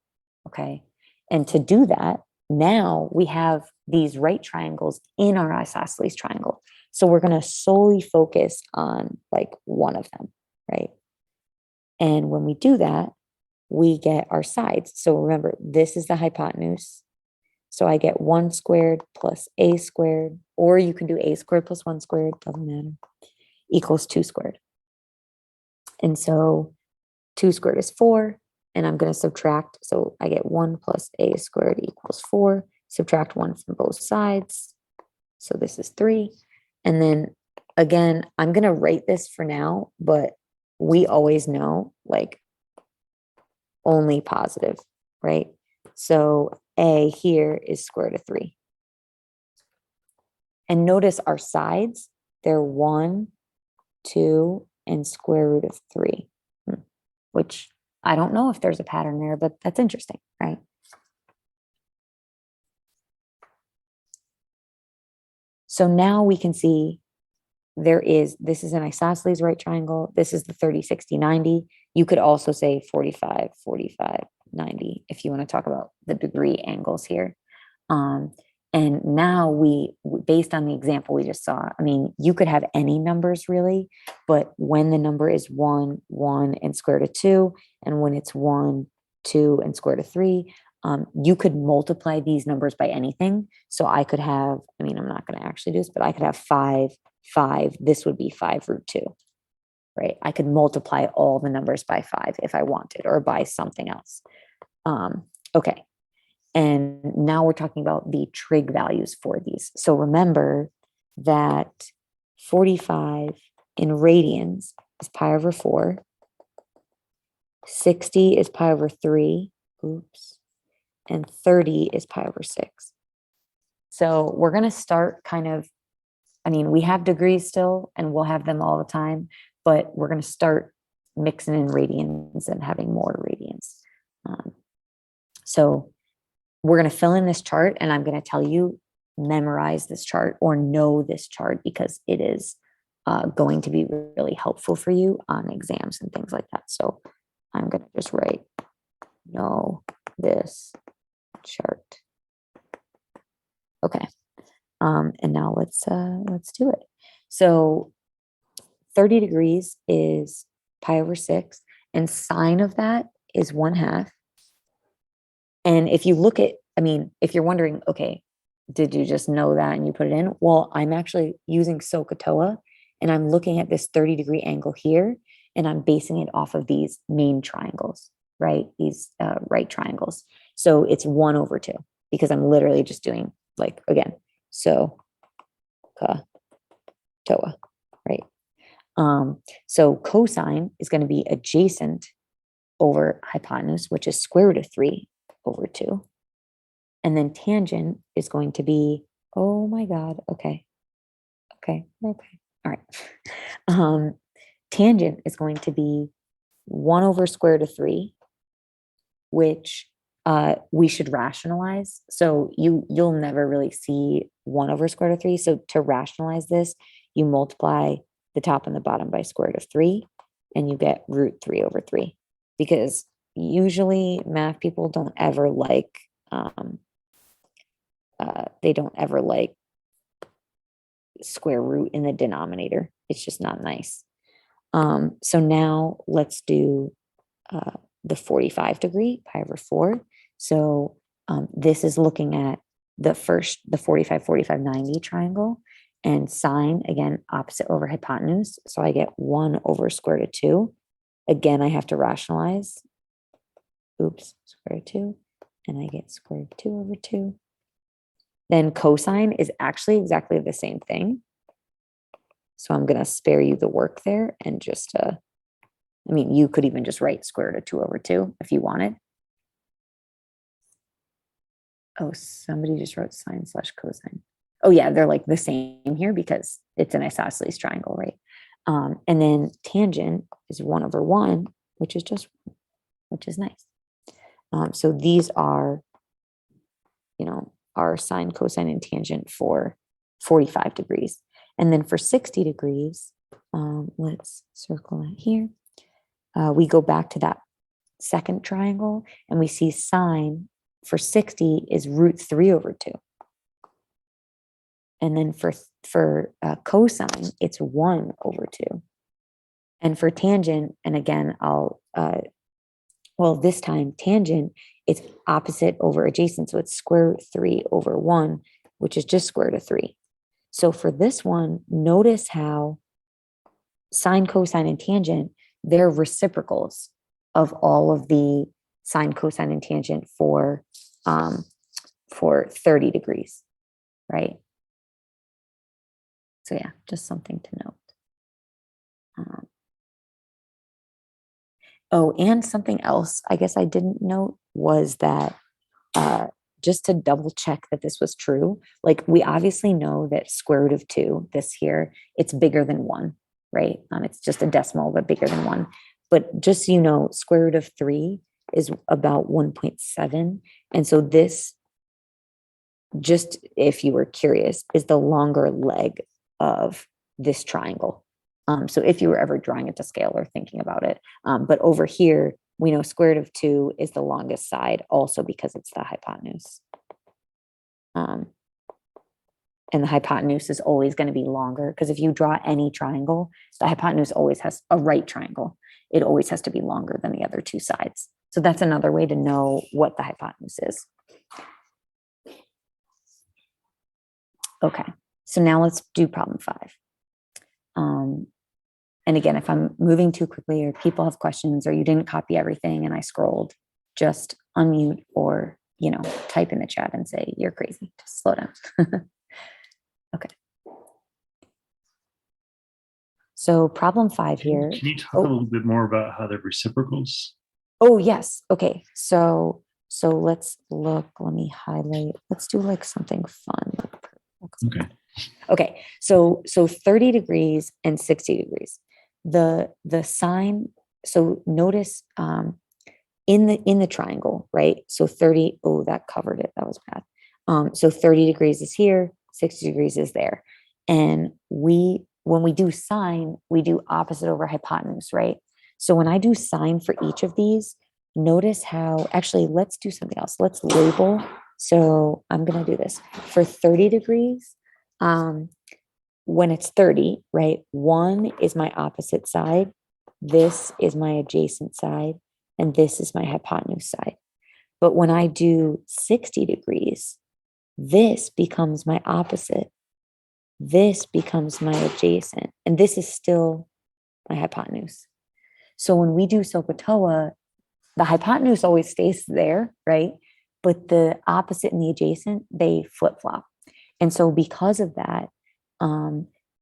Okay. And to do that, now we have these right triangles in our isosceles triangle. So we're going to solely focus on like one of them. Right? And when we do that, we get our sides. So remember, this is the hypotenuse. So I get 1 squared plus a squared, or you can do a squared plus 1 squared, doesn't matter, equals 2 squared. And so 2 squared is 4, and I'm going to subtract. So I get 1 plus a squared equals 4. Subtract 1 from both sides. So this is 3. And then again, I'm going to write this for now, but we always know like only positive, right? So a here is square root of 3. And notice our sides, they're 1, 2, and square root of 3, which I don't know if there's a pattern there, but that's interesting, right? So now we can see this is an isosceles right triangle. This is the 30, 60, 90. You could also say 45, 45, 90, if you want to talk about the degree angles here. And now based on the example we just saw, I mean, you could have any numbers really, but when the number is 1, 1 and square root of 2, and when it's 1, 2 and square root of 3, you could multiply these numbers by anything. So I could have, I mean, I'm not going to actually do this, but I could have 5, 5. This would be 5 root 2, right? I could multiply all the numbers by 5 if I wanted, or by something else. Okay. And now we're talking about the trig values for these. So remember that 45 in radians is pi over 4. 60 is pi over 3. Oops. And 30 is pi over 6. So we're going to start kind of, I mean, we have degrees still, and we'll have them all the time, but we're going to start mixing in radians and having more radians. So we're going to fill in this chart, and I'm going to tell you, memorize this chart or know this chart, because it is going to be really helpful for you on exams and things like that. So I'm going to just write, know this chart. Okay. And now let's do it. So 30 degrees is pi over 6, and sine of that is 1/2. And if you look at, I mean, if you're wondering, okay, did you just know that and you put it in? Well, I'm actually using SOHCAHTOA, and I'm looking at this 30-degree angle here, and I'm basing it off of these main triangles, right? These right triangles. So it's 1/2, because I'm literally just doing, like, again, SOHCAHTOA, right? So cosine is going to be adjacent over hypotenuse, which is square root of 3/2. And then tangent is going to be, oh my God, okay. All right. Tangent is going to be 1 square root of 3, which we should rationalize. So you'll never really see 1 square root of 3. So to rationalize this, you multiply the top and the bottom by square root of 3, and you get root 3/3. Because usually math people don't ever like, they don't ever like square root in the denominator. It's just not nice. So now let's do the 45 degree, pi over 4. So this is looking at the 45, 45, 90 triangle, and sine, again, opposite over hypotenuse. So I get 1 square root of 2. Again, I have to rationalize. Oops, square root of 2. And I get square root of 2/2. Then cosine is actually exactly the same thing. So I'm going to spare you the work there, and just, I mean, you could even just write square root of 2/2 if you wanted. Oh, somebody just wrote sine / cosine. Oh yeah, they're like the same here because it's an isosceles triangle, right? And then tangent is 1/1, which is just, which is nice. So these are, our sine, cosine, and tangent for 45 degrees. And then for 60 degrees, let's circle that here. We go back to that second triangle, and we see sine for 60 is root 3/2. And then for cosine, it's 1/2. And for tangent, and again, well, this time tangent, it's opposite over adjacent. So it's square root 3 over 1, which is just square root of 3. So for this one, notice how sine, cosine, and tangent, they're reciprocals of all of the sine, cosine, and tangent for 30 degrees, right? So yeah, just something to note. Oh, and something else I guess I didn't note was that just to double check that this was true, like we obviously know that square root of 2, this here, it's bigger than 1, right? It's just a decimal, but bigger than 1. But just so you know, square root of 3 is about 1.7. And so this, just if you were curious, is the longer leg of this triangle. So if you were ever drawing it to scale or thinking about it, but over here, we know square root of 2 is the longest side also because it's the hypotenuse. And the hypotenuse is always going to be longer because if you draw any triangle, the hypotenuse always has a right triangle. It always has to be longer than the other two sides. So that's another way to know what the hypotenuse is. Okay, so now let's do problem 5. And again, if I'm moving too quickly or people have questions or you didn't copy everything and I scrolled, just unmute or, type in the chat and say, you're crazy, just slow down. Okay. So problem 5 here. Can you talk a little bit more about how they're reciprocals? Oh, yes. Okay. So let's look, let me highlight, let's do like something fun. Okay. Okay. So 30 degrees and 60 degrees. The sine, so notice in the triangle, right? So 30, oh, that covered it. That was bad. So 30 degrees is here, 60 degrees is there. And when we do sine, we do opposite over hypotenuse, right? So when I do sine for each of these, notice how, actually, let's do something else. Let's label. So I'm going to do this for 30 degrees. When it's 30, right? 1 is my opposite side. This is my adjacent side. And this is my hypotenuse side. But when I do 60 degrees, this becomes my opposite. This becomes my adjacent. And this is still my hypotenuse. So when we do SOHCAHTOA, the hypotenuse always stays there, right? But the opposite and the adjacent, they flip-flop. And so because of that,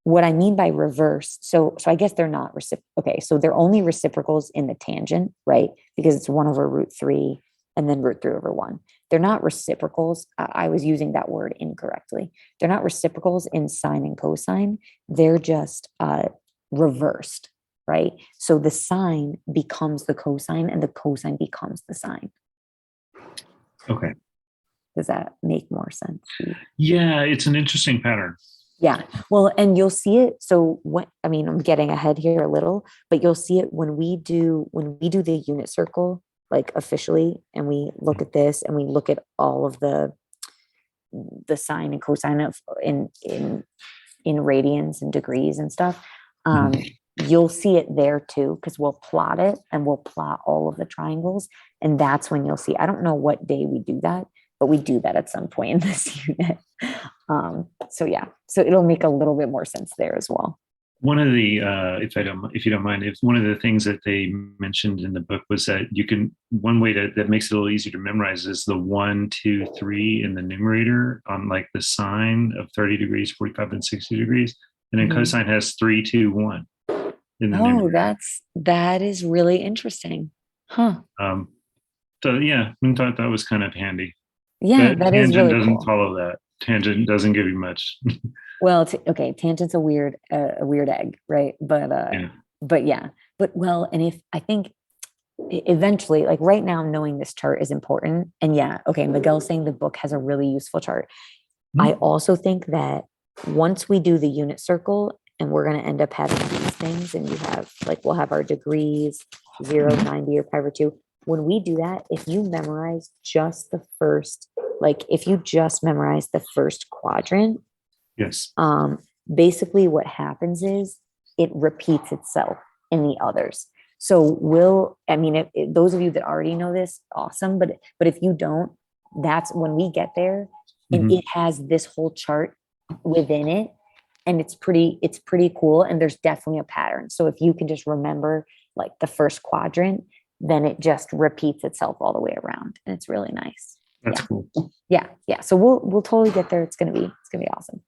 what I mean by reverse, so I guess they're not okay, so they're only reciprocals in the tangent, right? Because it's 1 over root 3 and then root 3 over 1. They're not reciprocals. I was using that word incorrectly. They're not reciprocals in sine and cosine. They're just reversed, right? So the sine becomes the cosine and the cosine becomes the sine. Okay. Does that make more sense? Yeah, it's an interesting pattern. Yeah. Well, and you'll see it. So I'm getting ahead here a little, but you'll see it when we do the unit circle, like officially, and we look at this and we look at all of the sine and cosine of in radians and degrees and stuff. You'll see it there too, because we'll plot it and we'll plot all of the triangles. And that's when you'll see, I don't know what day we do that, but we do that at some point in this unit. So yeah, so it'll make a little bit more sense there as well. One of the, if you don't mind, if one of the things that they mentioned in the book was that one way that makes it a little easier to memorize is the 1, 2, 3 in the numerator on like the sine of 30 degrees, 45 and 60 degrees. And then cosine has 3, 2, 1 in the numerator. That is really interesting. Huh. So yeah, I thought that was kind of handy. Yeah, that is really doesn't cool. follow that. Tangent doesn't give you much. Well, okay, tangent's a weird egg, right? But and if I think eventually, like right now, knowing this chart is important. And yeah, okay, Miguel's saying the book has a really useful chart. I also think that once we do the unit circle, and we're going to end up having these things, and we'll have our degrees, 0, 90, or pi over 2. When we do that, if you memorize just the first, if you just memorize the first quadrant, Yes. Basically what happens is it repeats itself in the others. So I mean, those of you that already know this, awesome. But if you don't, that's when we get there and Mhm. it has this whole chart within it. And it's pretty cool. And there's definitely a pattern. So if you can just remember like the first quadrant, then it just repeats itself all the way around. And it's really nice. That's cool. Yeah. Yeah. So we'll totally get there. It's gonna be awesome.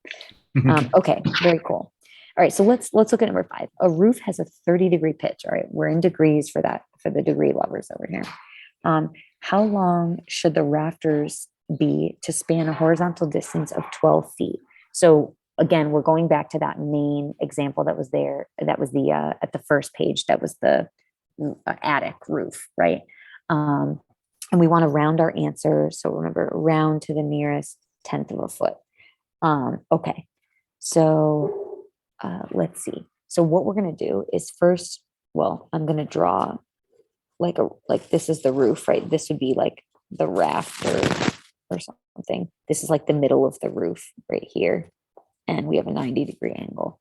Okay, very cool. All right, so let's look at number 5. A roof has a 30-degree pitch. All right, we're in degrees for the degree lovers over here. How long should the rafters be to span a horizontal distance of 12 feet? So again, we're going back to that main example that was there. That was the at the first page. That was the attic roof, right? And we want to round our answer. So remember, round to the nearest tenth of a foot. Okay, so let's see. So what we're going to do is first, well, I'm going to draw like this is the roof, right? This would be like the rafter or something. This is like the middle of the roof right here. And we have a 90-degree angle.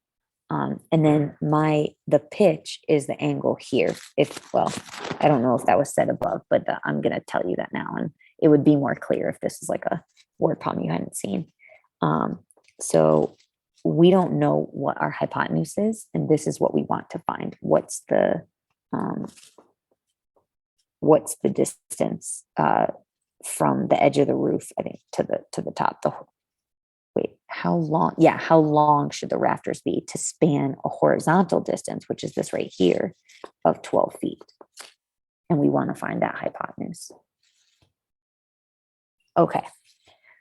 And then the pitch is the angle here. I don't know if that was said above, but I'm going to tell you that now. And it would be more clear if this is like a word problem you hadn't seen. So we don't know what our hypotenuse is, and this is what we want to find. What's the distance from the edge of the roof, I think, to the top? How long should the rafters be to span a horizontal distance, which is this right here, of 12 feet? And we want to find that hypotenuse. Okay.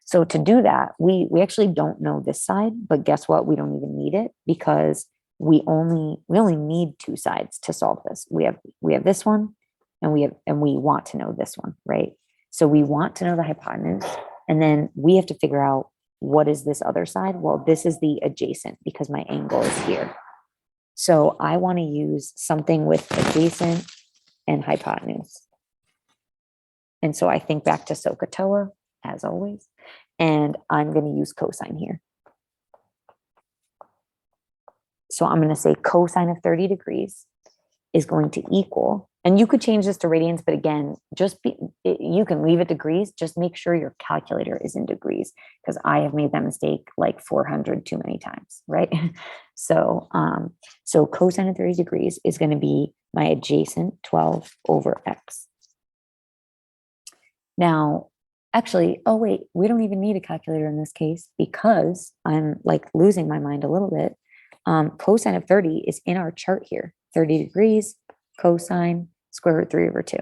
So to do that, we actually don't know this side, but guess what? We don't even need it because we only need 2 sides to solve this. We have this one, and we want to know this one, right? So we want to know the hypotenuse, and then we have to figure out what is this other side. Well, this is the adjacent because my angle is here. So I want to use something with adjacent and hypotenuse. And so I think back to SOHCAHTOA, as always, and I'm going to use cosine here. So I'm going to say cosine of 30 degrees is going to equal, and you could change this to radians, but again, you can leave it degrees. Just make sure your calculator is in degrees, because I have made that mistake like 400 too many times, right? So cosine of 30 degrees is going to be my adjacent 12 over x. Now, actually, oh wait, we don't even need a calculator in this case because I'm like losing my mind a little bit. Cosine of 30 is in our chart here. 30 degrees, cosine, square root 3 over 2.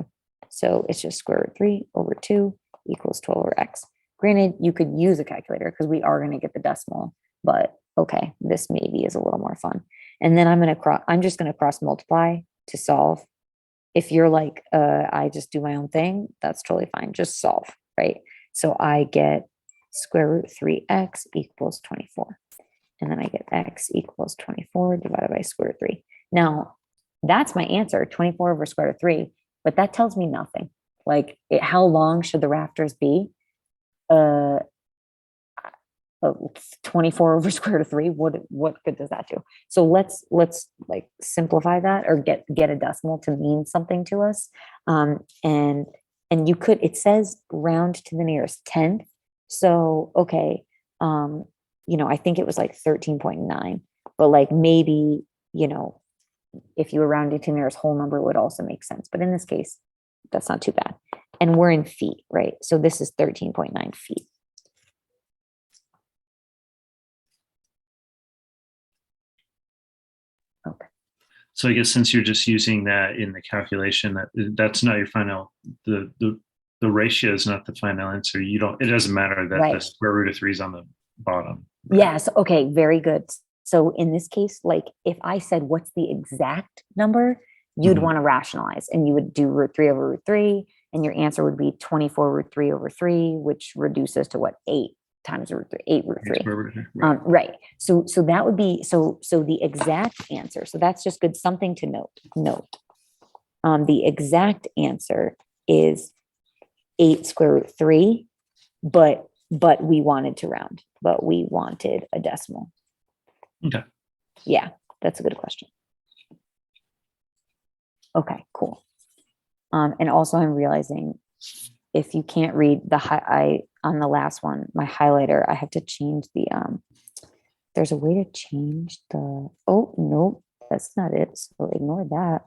So it's just square root 3 over 2 equals 12 over x. Granted, you could use a calculator because we are going to get the decimal, but okay, this maybe is a little more fun. And then I'm just going to cross multiply to solve. If you're like, I just do my own thing, that's totally fine. Just solve, right? So I get square root 3x equals 24. And then I get x equals 24 divided by square root 3. Now, that's my answer, 24 over square root 3, but that tells me nothing. Like, how long should the rafters be? 24 over square root of 3. What good does that do? So let's like simplify that, or get a decimal to mean something to us. And you could, it says round to the nearest tenth. So okay, I think it was like 13.9, but like maybe, if you were rounding to the nearest whole number, it would also make sense. But in this case, that's not too bad. And we're in feet, right? So this is 13.9 feet. Okay. So I guess since you're just using that in the calculation, that's not your final, the ratio is not the final answer. It doesn't matter that Right. the square root of 3 is on the bottom. Right? Yes. Okay. Very good. So in this case, like if I said, what's the exact number, you'd want to rationalize, and you would do root 3 over root 3, and your answer would be 24 root 3 over 3, which reduces to what? 8 times root 3, 8 root 3. Right. Right. So that would be, so the exact answer. So that's just good. Something to note. The exact answer is 8 square root 3, but we wanted to round, but we wanted a decimal. Okay. Yeah, that's a good question. Okay, cool. And also I'm realizing if you can't read on the last one, my highlighter, I have to change there's a way to change oh, no, that's not it. So ignore that.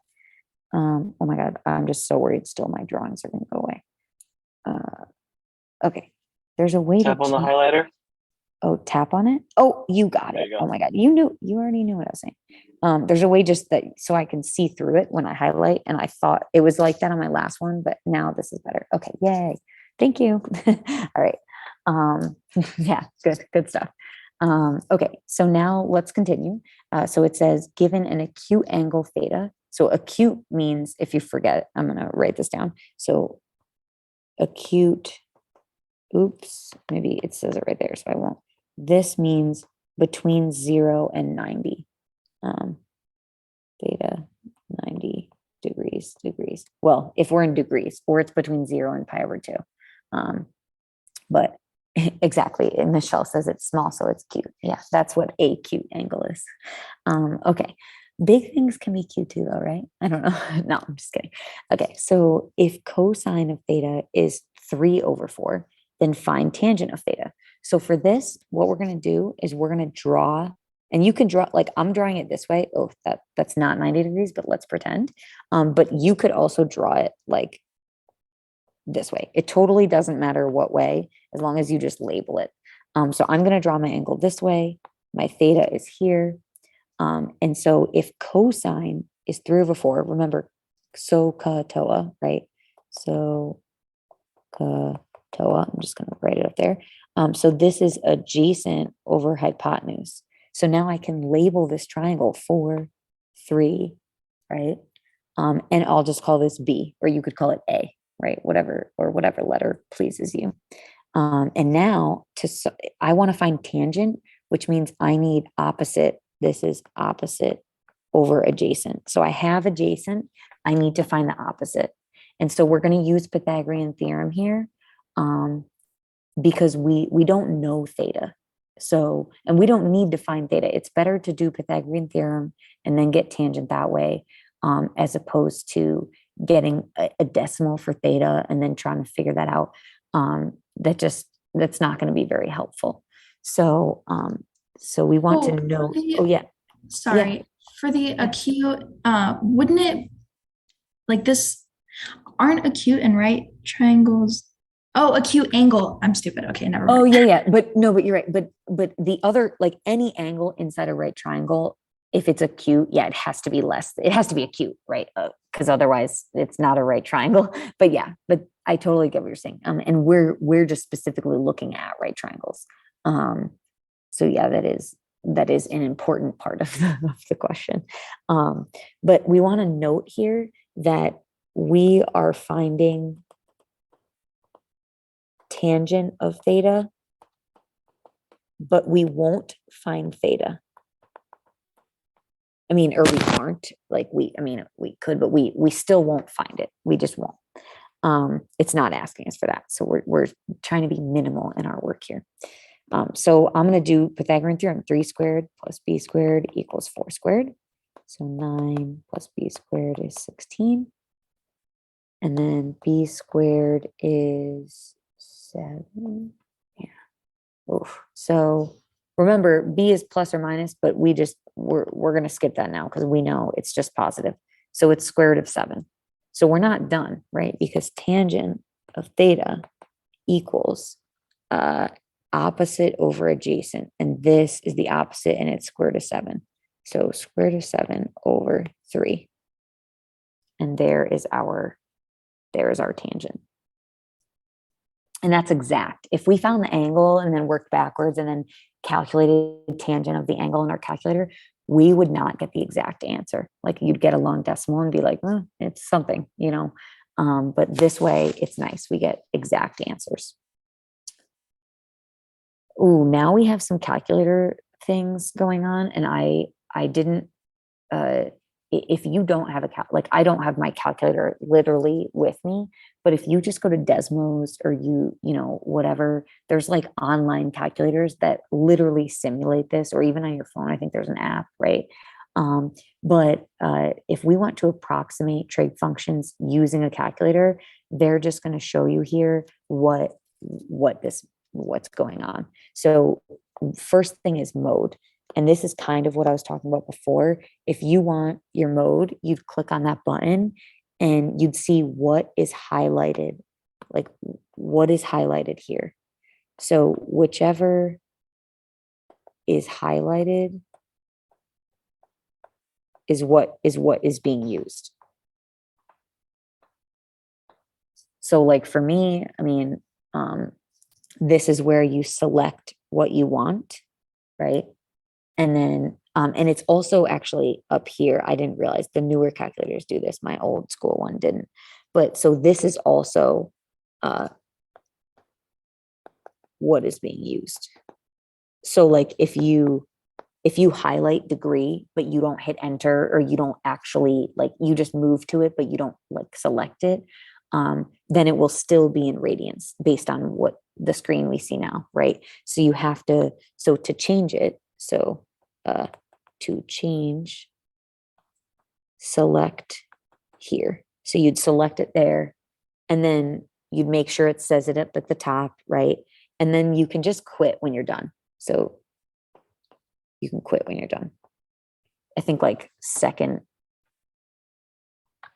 Oh my God, I'm just so worried still my drawings are gonna go away. Okay, there's a way Tap to on the change. highlighter. Oh, tap on it. Oh, you got There it. you go. Oh my God. You already knew what I was saying. There's a way just that so I can see through it when I highlight. And I thought it was like that on my last one, but now this is better. Okay. Yay. Thank you. All right. Yeah, good stuff. Okay. So now let's continue. So it says, given an acute angle theta. So acute means, if you forget, I'm going to write this down. So acute, oops, maybe it says it right there. So I won't. This means between 0 and 90. Theta 90 degrees. Well, if we're in degrees, or it's between 0 and pi over 2. But exactly, and Michelle says it's small, so it's cute. Yeah, that's what a cute angle is. Okay, big things can be cute too, though, right? I don't know. No, I'm just kidding. Okay, so if cosine of theta is 3/4, then find tangent of theta. So for this, what we're going to do is we're going to draw, and you can draw, like I'm drawing it this way. Oh, that's not 90 degrees, but let's pretend. But you could also draw it like this way. It totally doesn't matter what way, as long as you just label it. So I'm going to draw my angle this way. My theta is here. And so if cosine is 3/4, remember, SOHCAHTOA, right? SOHCAHTOA. I'm just going to write it up there. So this is adjacent over hypotenuse. So now I can label this triangle 4, 3, right? And I'll just call this B, or you could call it A, right? Whatever letter pleases you. And now I want to find tangent, which means I need opposite. This is opposite over adjacent. So I have adjacent, I need to find the opposite. And so we're going to use Pythagorean theorem here, because we don't know theta. So, and we don't need to find theta. It's better to do Pythagorean theorem and then get tangent that way, as opposed to getting a decimal for theta and then trying to figure that out. That's not going to be very helpful. So, so we want to know. Oh yeah. Sorry, for the acute, wouldn't it, like this, aren't acute and right triangles? Oh, acute angle. I'm stupid. Okay, never mind. Oh yeah. But no, but you're right. But the other, like any angle inside a right triangle, if it's acute, yeah, it has to be less. It has to be acute, right? Because otherwise it's not a right triangle. But yeah, but I totally get what you're saying. And we're just specifically looking at right triangles. So yeah, that is an important part of the question. But we want to note here that we are finding tangent of theta, but we won't find theta. I mean, or we aren't, like we could, but we still won't find it. We just won't. It's not asking us for that. So we're trying to be minimal in our work here. So I'm going to do Pythagorean theorem. 3 squared plus b squared equals 4 squared. So 9 plus b squared is 16. And then b squared is 7. Yeah. Oof. So remember, b is plus or minus, but we're going to skip that now because we know it's just positive. So it's square root of 7. So we're not done, right? Because tangent of theta equals opposite over adjacent. And this is the opposite, and it's square root of 7. So square root of 7 over 3. And there is our tangent. And that's exact. If we found the angle and then worked backwards and then calculated tangent of the angle in our calculator, we would not get the exact answer. Like you'd get a long decimal and be like, it's something, but this way it's nice. We get exact answers. Ooh, now we have some calculator things going on. And I didn't, if you don't have like I don't have my calculator literally with me, but if you just go to Desmos or whatever, there's like online calculators that literally simulate this, or even on your phone. I think there's an app, right? But if we want to approximate trig functions using a calculator, they're just going to show you here what's going on. So first thing is mode. And this is kind of what I was talking about before. If you want your mode, you'd click on that button and you'd see what is highlighted, like what is highlighted here. So whichever is highlighted is what is being used. So like for me, I mean, this is where you select what you want, right? And then, and it's also actually up here. I didn't realize the newer calculators do this. My old school one didn't. But so this is also what is being used. So like if you highlight degree, but you don't hit enter, or you don't actually like, you just move to it, but you don't like select it, then it will still be in radians based on what the screen we see now, right? So you have to, so to change it, so to change, select here. So you'd select it there, and then you'd make sure it says it up at the top, right? And then you can just quit when you're done. So you can quit when you're done. I think like second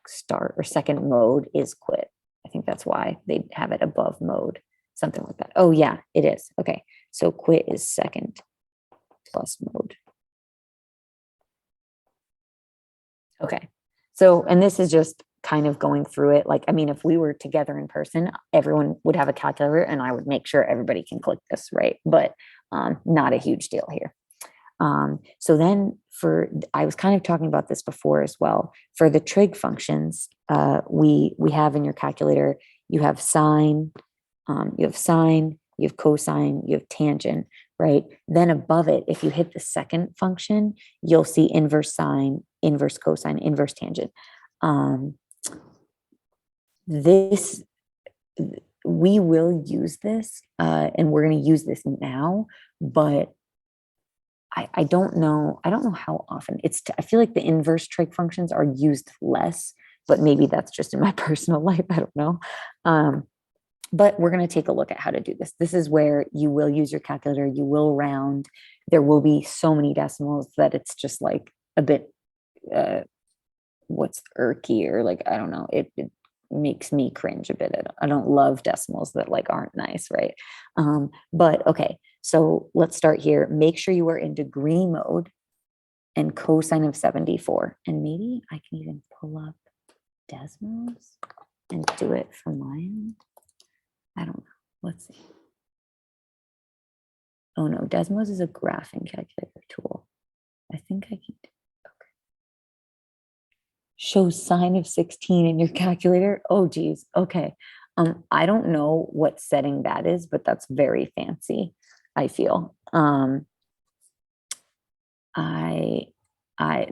start or second mode is quit. I think that's why they have it above mode, something like that. Oh yeah, it is. Okay. So quit is second plus mode. Okay. So, and this is just kind of going through it. Like, I mean, if we were together in person, everyone would have a calculator and I would make sure everybody can click this, right? But not a huge deal here. So then I was kind of talking about this before as well. For the trig functions, we have in your calculator, you have sine, you have cosine, you have tangent, right? Then above it, if you hit the second function, you'll see inverse sine, inverse cosine, inverse tangent. We will use this, and we're going to use this now, but I don't know how often I feel like the inverse trig functions are used less, but maybe that's just in my personal life. I don't know. But we're going to take a look at how to do this. This is where you will use your calculator. You will round. There will be so many decimals that it's just like a bit, what's irky, or like, I don't know. It makes me cringe a bit. I don't love decimals that like aren't nice, right? But okay, so let's start here. Make sure you are in degree mode and cosine of 74. And maybe I can even pull up Desmos and do it from my end. I don't know. Let's see. Oh no, Desmos is a graphing calculator tool. I think I can do. Okay. Show sine of 16 in your calculator. Oh geez. Okay. I don't know what setting that is, but that's very fancy, I feel.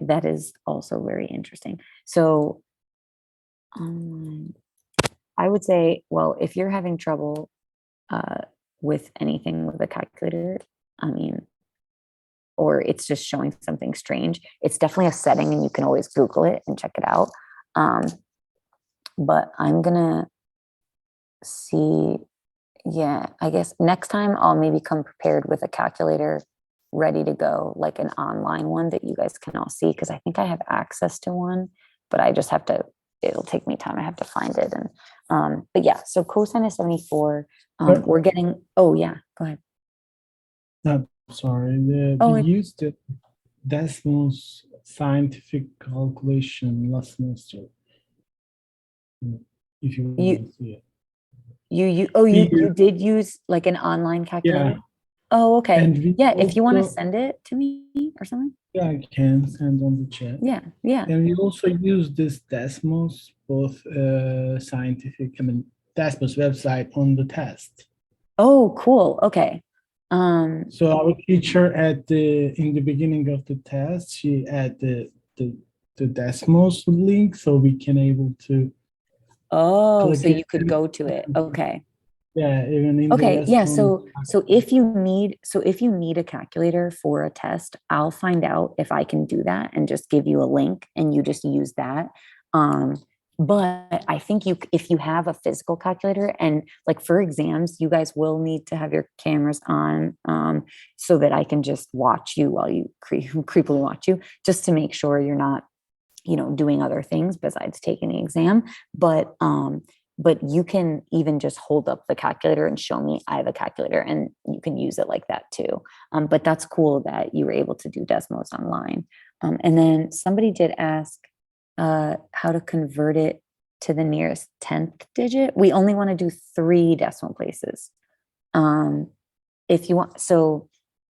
That is also very interesting. So I would say, well, if you're having trouble with anything with a calculator, I mean, or it's just showing something strange, it's definitely a setting and you can always Google it and check it out. But I'm gonna see, yeah, I guess next time I'll maybe come prepared with a calculator ready to go, like an online one that you guys can all see, because I think I have access to one, but I just have to, it'll take me time. I have to find it. And but yeah, so cosine is 74. We're getting, oh yeah, go ahead. No, sorry. We used the Desmos scientific calculation last semester. If you want to see it. You did use like an online calculator? Yeah. Oh, okay. And Yeah, if you want to also- send it to me or something. Yeah, I can send on the chat. Yeah, yeah. And we also use this Desmos, both scientific, Desmos website on the test. Oh, cool. Okay. So our teacher in the beginning of the test, she added the Desmos link, so we can able to. Oh, click so it you could and- go to it. Okay. Yeah, even in the Okay, yeah, lesson. so if you need a calculator for a test, I'll find out if I can do that and just give you a link and you just use that. But I think if you have a physical calculator and like for exams, you guys will need to have your cameras on so that I can just watch you while you creepily watch you, just to make sure you're not, doing other things besides taking the exam. But you can even just hold up the calculator and show me I have a calculator, and you can use it like that too. But that's cool that you were able to do Desmos online. And then somebody did ask how to convert it to the nearest 10th digit. We only want to do 3 decimal places. If you want, so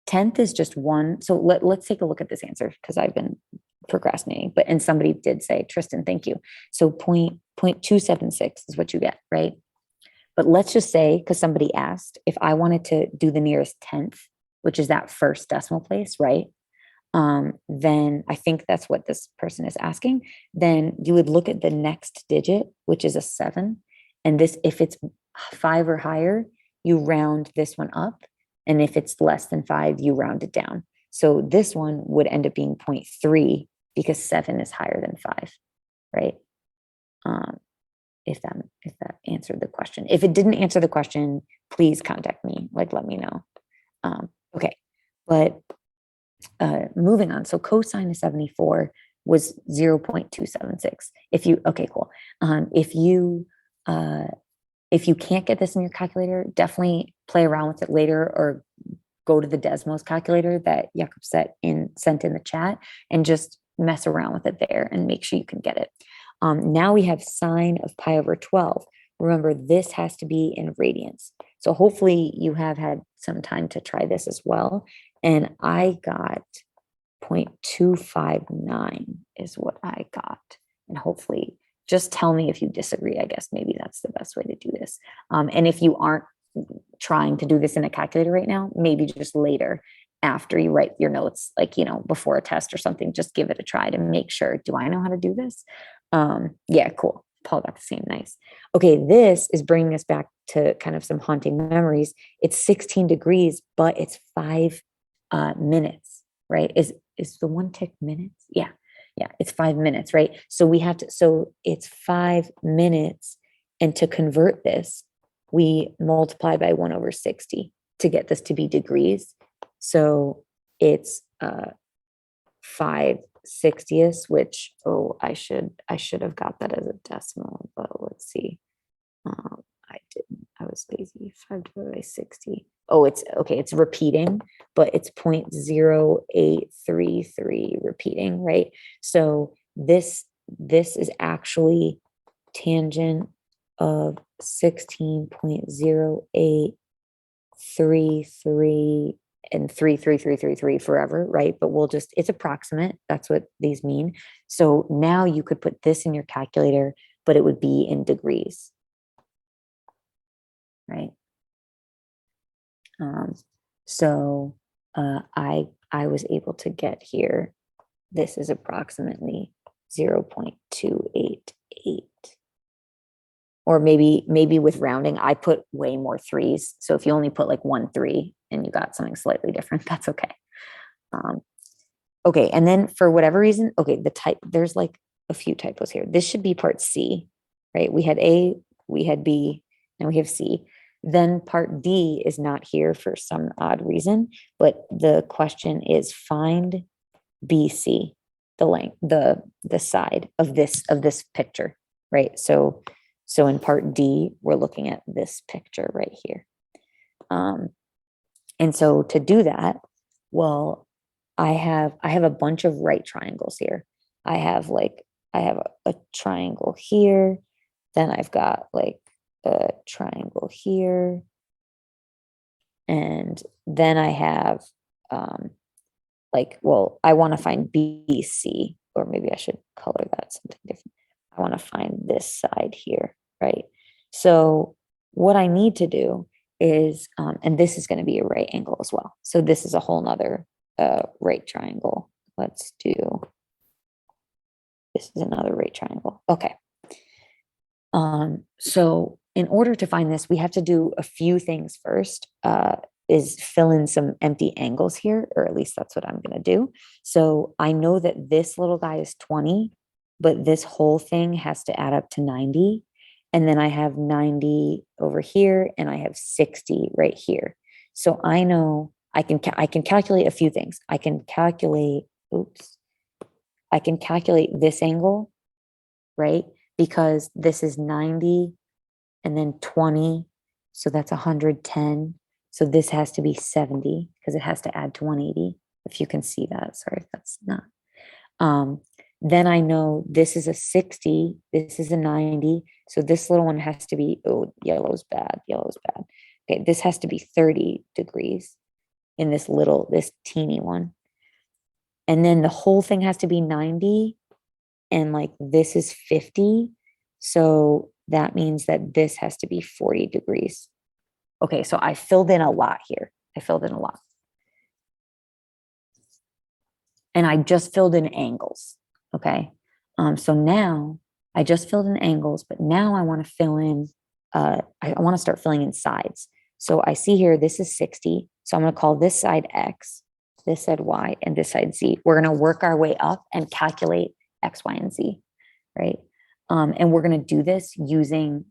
10th is just one. So let's take a look at this answer because I've been procrastinating, and somebody did say, Tristan, thank you. So 0.276 is what you get, right? But let's just say, because somebody asked, if I wanted to do the nearest 10th, which is that first decimal place, right? Then I think that's what this person is asking. Then you would look at the next digit, which is a 7. And this, if it's 5 or higher, you round this one up. And if it's less than 5, you round it down. So this one would end up being 0.3 because 7 is higher than 5, right? If that answered the question. If it didn't answer the question, please contact me, let me know. Okay, but moving on. So cosine of 74 was 0.276. Okay, cool. If you can't get this in your calculator, definitely play around with it later or go to the Desmos calculator that Jakob sent in the chat and just mess around with it there and make sure you can get it. Now we have sine of pi over 12. Remember, this has to be in radians. So hopefully you have had some time to try this as well. And I got 0.259 is what I got. And hopefully just tell me if you disagree. I guess maybe that's the best way to do this. And if you aren't trying to do this in a calculator right now, maybe just later after you write your notes, before a test or something, just give it a try to make sure, do I know how to do this? Yeah, cool. Paul got the same. Nice. Okay, this is bringing us back to kind of some haunting memories. It's 16 degrees, but it's 5 minutes, right? Is the 1 tick minutes? Yeah, it's 5 minutes, right? So it's 5 minutes. And to convert this, we multiply by 1 over 60 to get this to be degrees. So it's 5/60, which, I should have got that as a decimal, but let's see. I didn't, I was lazy. 5 divided by 60. Oh, it's okay. It's repeating, but it's 0.0833 repeating, right? So this is actually tangent of 16.0833 and 33333 forever, right? But it's approximate. That's what these mean. So now you could put this in your calculator, but it would be in degrees, right? So I was able to get here. This is approximately 0.288. Or maybe with rounding, I put way more 3s. So if you only put like 1 3 and you got something slightly different, that's okay. Okay, and then for whatever reason, okay, there's like a few typos here. This should be part C, right? We had A, we had B, and we have C. Then part D is not here for some odd reason, but the question is find BC, the length, the side of this picture, right? So in part D, we're looking at this picture right here. And so to do that, well, I have a bunch of right triangles here. I have a triangle here, then I've got like a triangle here, and then I have I want to find BC, or maybe I should color that something different. I want to find this side here, right? So what I need to do is, and this is going to be a right angle as well. So this is a whole nother right triangle. Let's do, this is another right triangle. Okay. So in order to find this, we have to do a few things first, is fill in some empty angles here, or at least that's what I'm going to do. So I know that this little guy is 20, but this whole thing has to add up to 90. And then I have 90 over here and I have 60 right here. So I know I can calculate a few things. I can calculate this angle, right? Because this is 90 and then 20. So that's 110. So this has to be 70 because it has to add to 180. If you can see that, sorry, that's not. Then I know this is a 60, this is a 90. So this little one has to be, oh, yellow's bad. Okay, this has to be 30 degrees in this teeny one. And then the whole thing has to be 90. And like this is 50. So that means that this has to be 40 degrees. Okay, so I filled in a lot here. And I just filled in angles. Okay. So now I just filled in angles, but now I want to fill in, I want to start filling in sides. So I see here, this is 60. So I'm going to call this side X, this side Y, and this side Z. We're going to work our way up and calculate X, Y, and Z, right? And we're going to do this using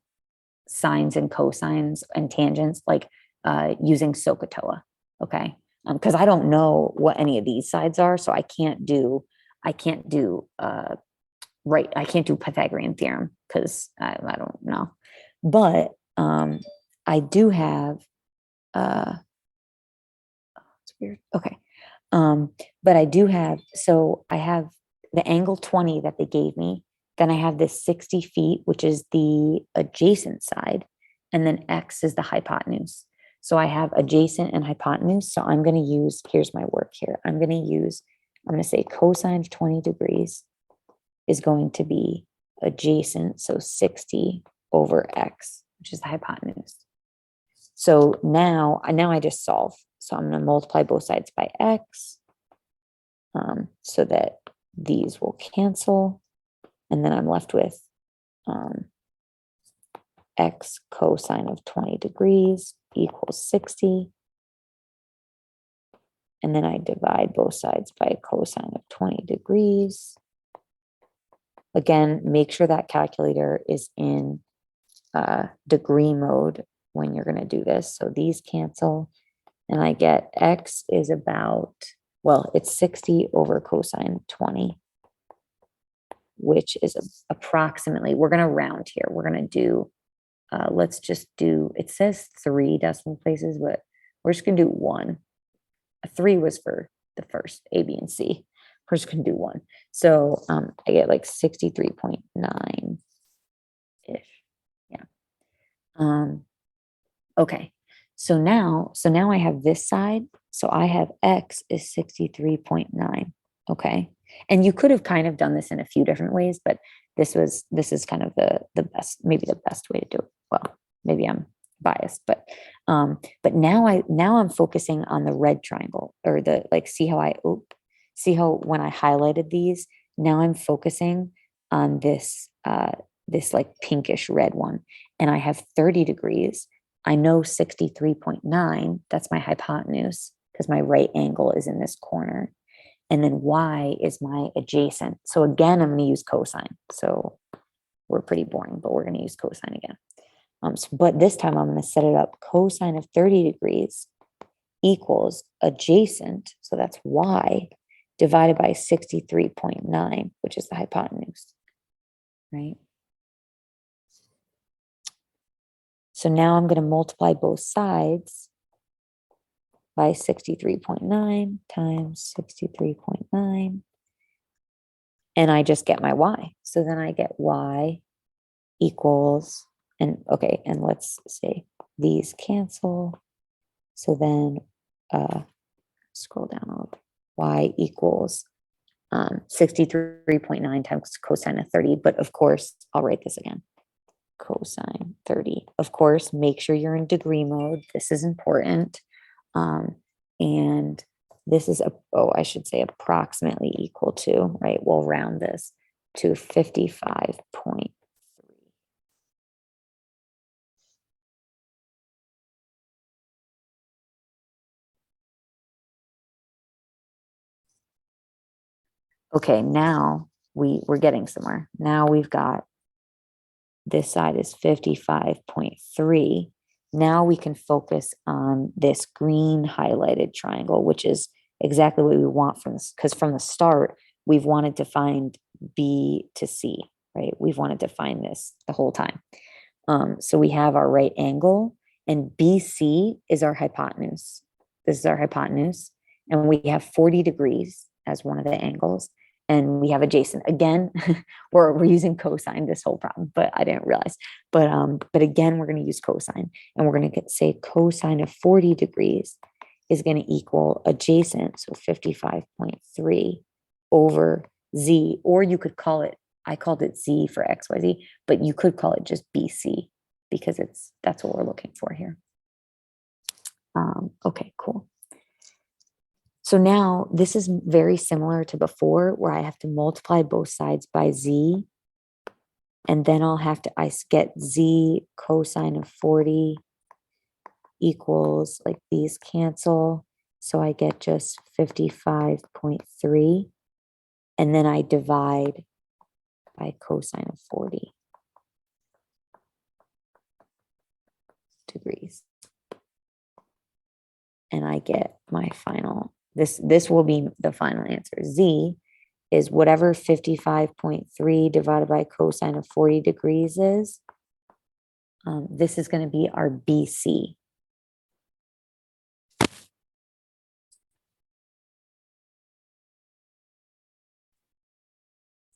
sines and cosines and tangents, like using SOHCAHTOA, okay? Because I don't know what any of these sides are, so I can't do Pythagorean theorem because I don't know. But I do have it's weird. Okay. But I do have, so I have the angle 20 that they gave me. Then I have this 60 feet, which is the adjacent side. And then X is the hypotenuse. So I have adjacent and hypotenuse. So I'm going to use, here's my work here. I'm going to say cosine of 20 degrees is going to be adjacent. So 60 over X, which is the hypotenuse. So now I just solve. So I'm going to multiply both sides by X so that these will cancel. And then I'm left with X cosine of 20 degrees equals 60. And then I divide both sides by cosine of 20 degrees. Again, make sure that calculator is in degree mode when you're going to do this. So these cancel. And I get X is about, well, it's 60 over cosine of 20, which is approximately, we're going to round here. We're going to do, let's just do, it says 3 decimal places, but we're just going to do 1. A 3 was for the first A, B, and C. We're just going to do 1. So I get like 63.9 ish. Yeah. Okay. So now I have this side. So I have X is 63.9. Okay. And you could have kind of done this in a few different ways, but this is kind of the best, maybe the best way to do it. Well, maybe I'm biased, but now I'm focusing on the red triangle, or the, like, see how when I highlighted these, now I'm focusing on this like pinkish red one, and I have 30 degrees. I know 63.9, that's my hypotenuse because my right angle is in this corner. And then Y is my adjacent. So again, I'm going to use cosine. So we're pretty boring, but we're going to use cosine again. But this time I'm going to set it up. Cosine of 30 degrees equals adjacent. So that's Y divided by 63.9, which is the hypotenuse, right? So now I'm going to multiply both sides by 63.9 times 63.9. And I just get my Y. So then I get Y equals, and okay, and let's say these cancel. So then scroll down a little bit. Y equals 63.9 times cosine of 30. But of course, I'll write this again. Cosine 30. Of course, make sure you're in degree mode. This is important. And this is, I should say approximately equal to, right? We'll round this to 55.3. Okay, now we're getting somewhere. Now we've got this side is 55.3. Now we can focus on this green highlighted triangle, which is exactly what we want from this, because from the start, we've wanted to find B to C, right? We've wanted to find this the whole time. So we have our right angle, and BC is our hypotenuse. This is our hypotenuse, and we have 40 degrees as one of the angles, and we have adjacent. Again, we're using cosine this whole problem, but I didn't realize. But again, we're going to use cosine, and we're going to say cosine of 40 degrees is going to equal adjacent, so 55.3 over Z, or you could call it, I called it Z for XYZ, but you could call it just BC because that's what we're looking for here. Okay, cool. So now this is very similar to before, where I have to multiply both sides by Z, and then I get Z cosine of 40 equals, like, these cancel. So I get just 55.3, and then I divide by cosine of 40 degrees. And I get my final, this will be the final answer. Z is whatever 55.3 divided by cosine of 40 degrees is. This is going to be our BC.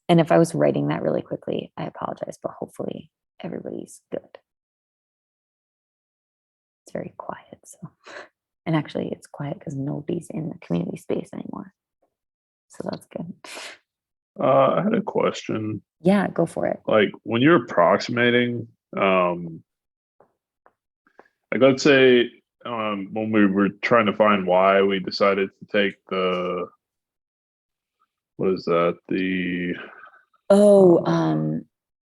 And if I was writing that really quickly, I apologize, but hopefully everybody's good. It's very quiet, so. And actually it's quiet because nobody's in the community space anymore. So that's good. I had a question. Yeah, go for it. Like when you're approximating, like let's say when we were trying to find y, we decided to take the, what is that? The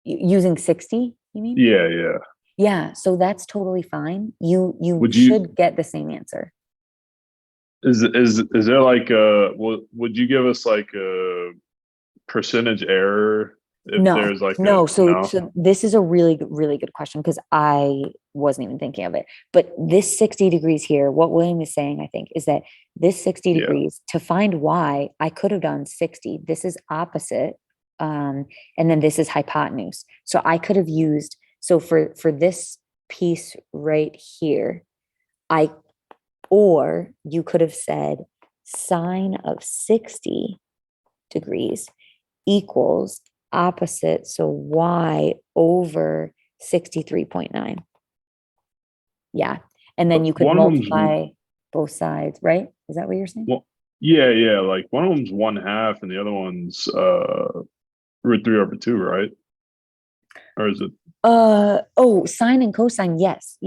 Using 60, you mean? yeah. Yeah, so that's totally fine. You Would you- should get the same answer. Is there like would you give us like a percentage error if No, there's like no. a So this is a really good question, because I wasn't even thinking of it. But this 60 degrees here, what William is saying, I think, is that this 60 Yeah. degrees, to find y, I could have done 60. This is opposite, and then this is hypotenuse. So I could have used, so for this piece right here, or you could have said sine of 60 degrees equals opposite, so y over 63.9. Yeah, and then you could One of them's- multiply both sides, right? Is that what you're saying? Well, yeah. Like one of them's 1/2 and the other one's √3/2, right? Or is it? Sine and cosine, yes.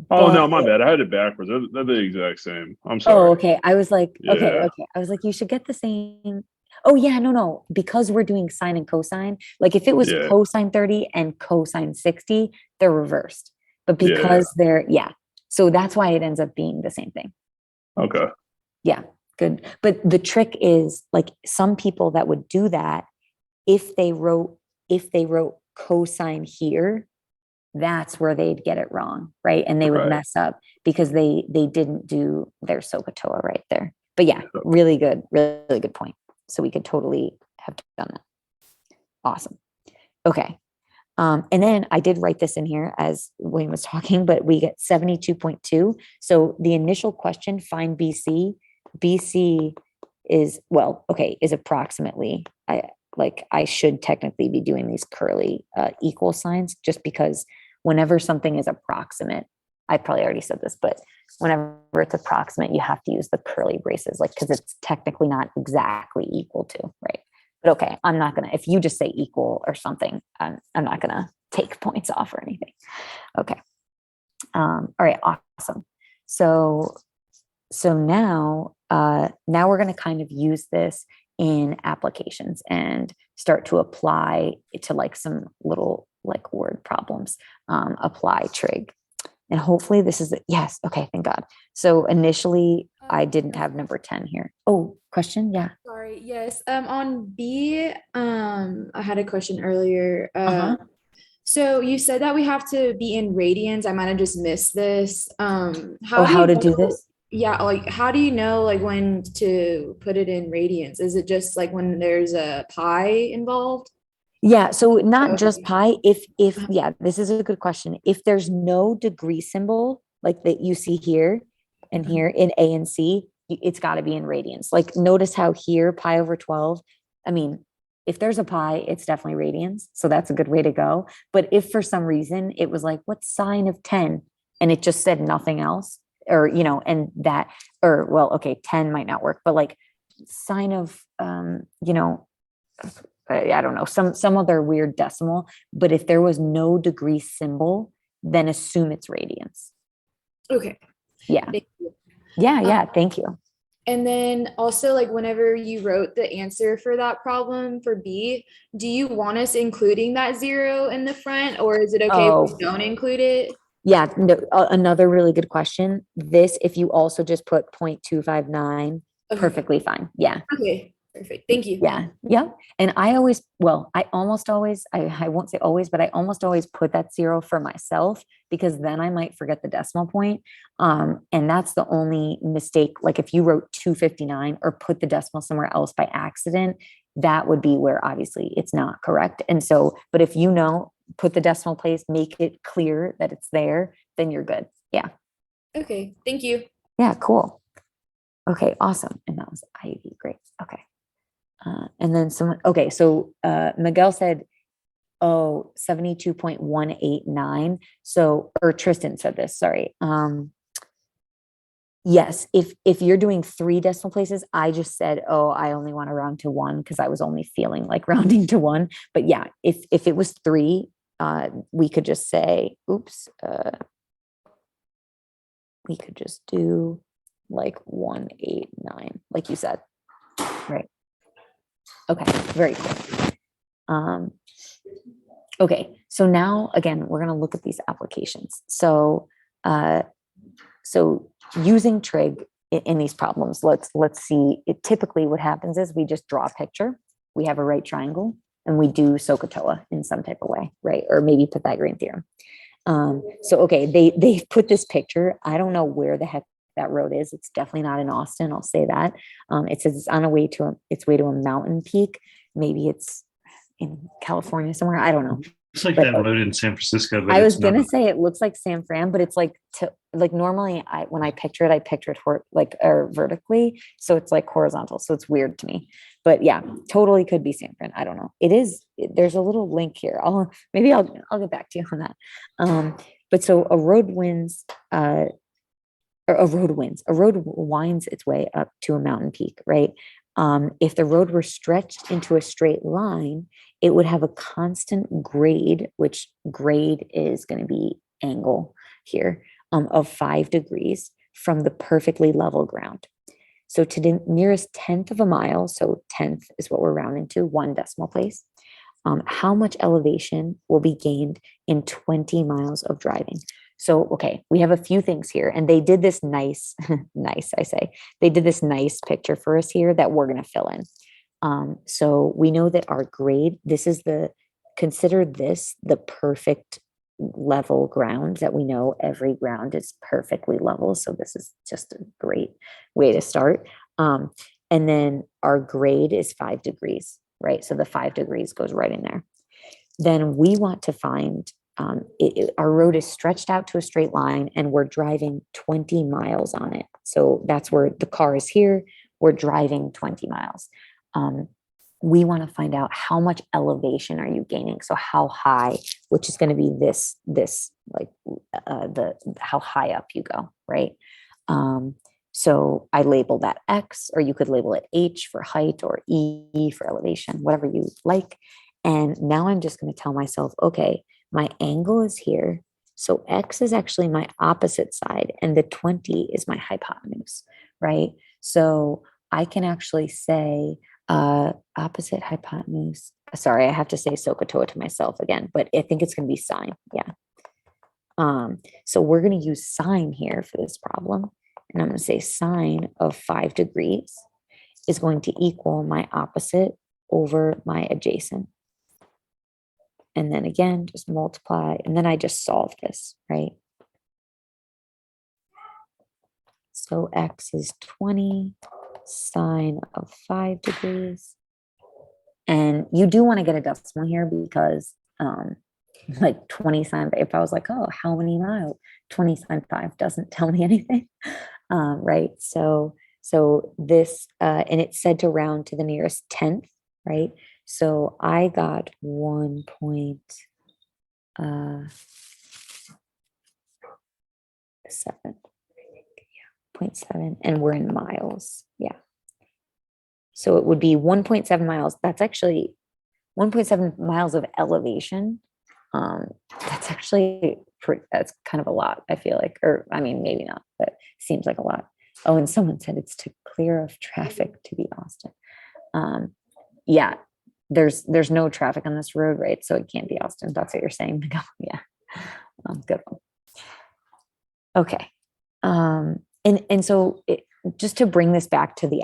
Oh no, my But- bad. I had it backwards. They're the exact same. I'm sorry. Oh, okay. I was like, okay. Yeah. I was like, you should get the same. Oh yeah, no. Because we're doing sine and cosine, like if it was Yeah. cosine 30 and cosine 60, they're reversed. But Yeah. because so that's why it ends up being the same thing. Okay. Yeah, good. But the trick is, like, some people that would do that, if they wrote cosine here, that's where they'd get it wrong, right? And they would Right. mess up because they didn't do their SOHCAHTOA right there. But yeah, really good point. So we could totally have done that. Awesome. Okay. And then I did write this in here as William was talking, but we get 72.2. So the initial question, find BC. BC is approximately, I should technically be doing these curly equal signs, just because whenever something is approximate, I probably already said this, but whenever it's approximate, you have to use the curly braces, like, because it's technically not exactly equal to, right? But okay, I'm not gonna, if you just say equal or something, I'm not gonna take points off or anything. Okay. All right, awesome. So now we're gonna kind of use this in applications and start to apply it to like some little like word problems. Apply trig. And hopefully this is yes, okay, thank God. So initially I didn't have number 10 here. Oh, question? Yeah. Sorry, yes. On B, I had a question earlier. Uh-huh. So you said that we have to be in radians. I might have just missed this. Oh, How do how you to do know- this? Yeah, like how do you know like when to put it in radians? Is it just like when there's a pi involved? Yeah, so not just Okay. pi, if Uh-huh. yeah, this is a good question. If there's no degree symbol like that you see here and Mhm. here in A and C, it's got to be in radians. Like notice how here pi over 12, I mean, if there's a pi, it's definitely radians. So that's a good way to go. But if for some reason it was like, what's sine of 10? And it just said nothing else, or and that, or well, okay, 10 might not work, but like sine of I don't know, some other weird decimal, but if there was no degree symbol, then assume it's radians. Okay. Yeah. Thank you. Yeah. Thank you. And then also like whenever you wrote the answer for that problem for B, do you want us including that 0 in the front, or is it okay if Oh. we don't include it? Yeah. No, another really good question. This, if you also just put 0.259, Okay. perfectly fine. Yeah. Okay, perfect. Thank you. Yeah. And I almost always, I won't say always, but I almost always put that 0 for myself because then I might forget the decimal point. And that's the only mistake. Like if you wrote 259 or put the decimal somewhere else by accident, that would be where obviously it's not correct. And so, but if put the decimal place, make it clear that it's there, then you're good. Yeah. Okay, thank you. Yeah, cool. Okay, awesome. And that was Ivy. Great. Okay. And then so Miguel said, 72.189. So, or Tristan said this, sorry. Yes, if you're doing 3 decimal places, I just said, I only want to round to 1 because I was only feeling like rounding to 1. But yeah, if it was 3, we could just say, we could just do like 189, like you said. Right. Okay, very cool. Okay, so now again, we're going to look at these applications. So using trig in these problems, let's see. Typically what happens is we just draw a picture. We have a right triangle and we do SOHCAHTOA in some type of way, right? Or maybe Pythagorean theorem. Okay, they put this picture. I don't know where the heck that road is. It's definitely not in Austin. I'll say that. It says it's on its way to a mountain peak. Maybe it's in California somewhere. I don't know. It's like But, that road in San Francisco. But I was it's not. gonna say it looks like San Fran, but it's like normally when I picture it vertically, so it's like horizontal. So it's weird to me. But yeah, totally could be San Fran. I don't know. It is. There's a little link here. I'll get back to you on that. But so a road winds. A road winds its way up to a mountain peak, right? If the road were stretched into a straight line, it would have a constant grade, which grade is going to be angle here, of 5 degrees from the perfectly level ground. So to the nearest 1/10 of a mile, so 1/10 is what we're rounding to, 1 decimal place, how much elevation will be gained in 20 miles of driving? So, okay, we have a few things here, and they did this nice, they did this nice picture for us here that we're going to fill in. So we know that our grade, consider this the perfect level ground that we know every ground is perfectly level. So this is just a great way to start. And then our grade is 5 degrees, right? So the 5 degrees goes right in there. Then we want to find our road is stretched out to a straight line and we're driving 20 miles on it. So that's where the car is here. We're driving 20 miles. We want to find out how much elevation are you gaining? So how high, which is going to be this how high up you go, right? So I label that X, or you could label it H for height or E for elevation, whatever you like. And now I'm just going to tell myself, okay, my angle is here. So X is actually my opposite side and the 20 is my hypotenuse, right? So I can actually say opposite hypotenuse. Sorry, I have to say SOHCAHTOA to myself again, but I think it's going to be sine. Yeah. So we're going to use sine here for this problem. and I'm going to say sine of 5 degrees is going to equal my opposite over my adjacent. And then again, just multiply, and then I just solve this, right? So x is 20 sine of 5 degrees. And you do want to get a decimal here because like 20 sine, if I was like, oh, how many miles? 20 sine 5 doesn't tell me anything, right? So this, and it's said to round to the nearest tenth, right? So I got 1.7, yeah, 0.7, and we're in miles, yeah. So it would be 1.7 miles. That's actually 1.7 miles of elevation. That's actually that's kind of a lot, I feel like, or I mean, maybe not, but seems like a lot. Oh, and someone said it's to clear of traffic to be Austin. Yeah, there's no traffic on this road, right? So it can't be Austin. That's what you're saying. Yeah, good one. Okay, and so just to bring this back to the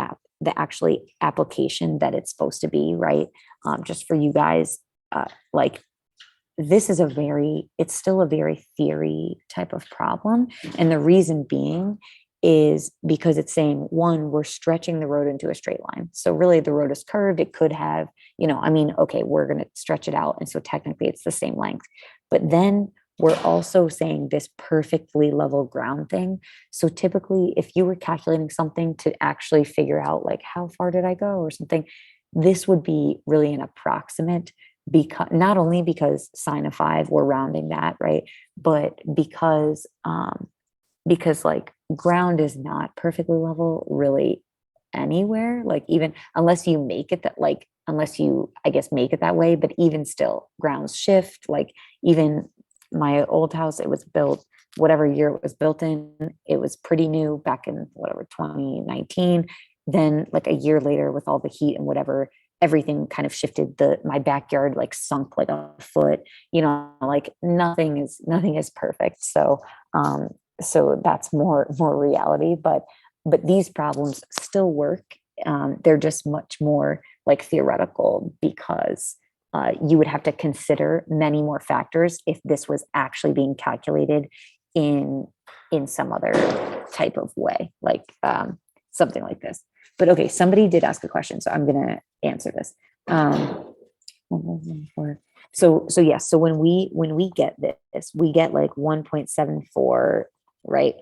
actually application that it's supposed to be, right? Just for you guys, like this is it's still a very theory type of problem. And the reason being is because it's saying, one, we're stretching the road into a straight line. So really the road is curved. It could have, I mean, okay, we're going to stretch it out. And so technically it's the same length, but then we're also saying this perfectly level ground thing. So typically if you were calculating something to actually figure out like, how far did I go or something, this would be really an approximate, because not only because sine of 5, we're rounding that, right? But because like ground is not perfectly level really anywhere, like even unless you make it that, like, unless you, I guess, make it that way, but even still grounds shift. Like even my old house, it was built, whatever year it was built in, it was pretty new back in whatever, 2019. Then like a year later with all the heat and whatever, everything kind of shifted. My backyard like sunk like a foot, like nothing is perfect. So so that's more reality, but these problems still work. They're just much more like theoretical because you would have to consider many more factors if this was actually being calculated in some other type of way, like something like this. But okay, somebody did ask a question, so I'm going to answer this. So yes, so when we get this, we get like 1.74, right?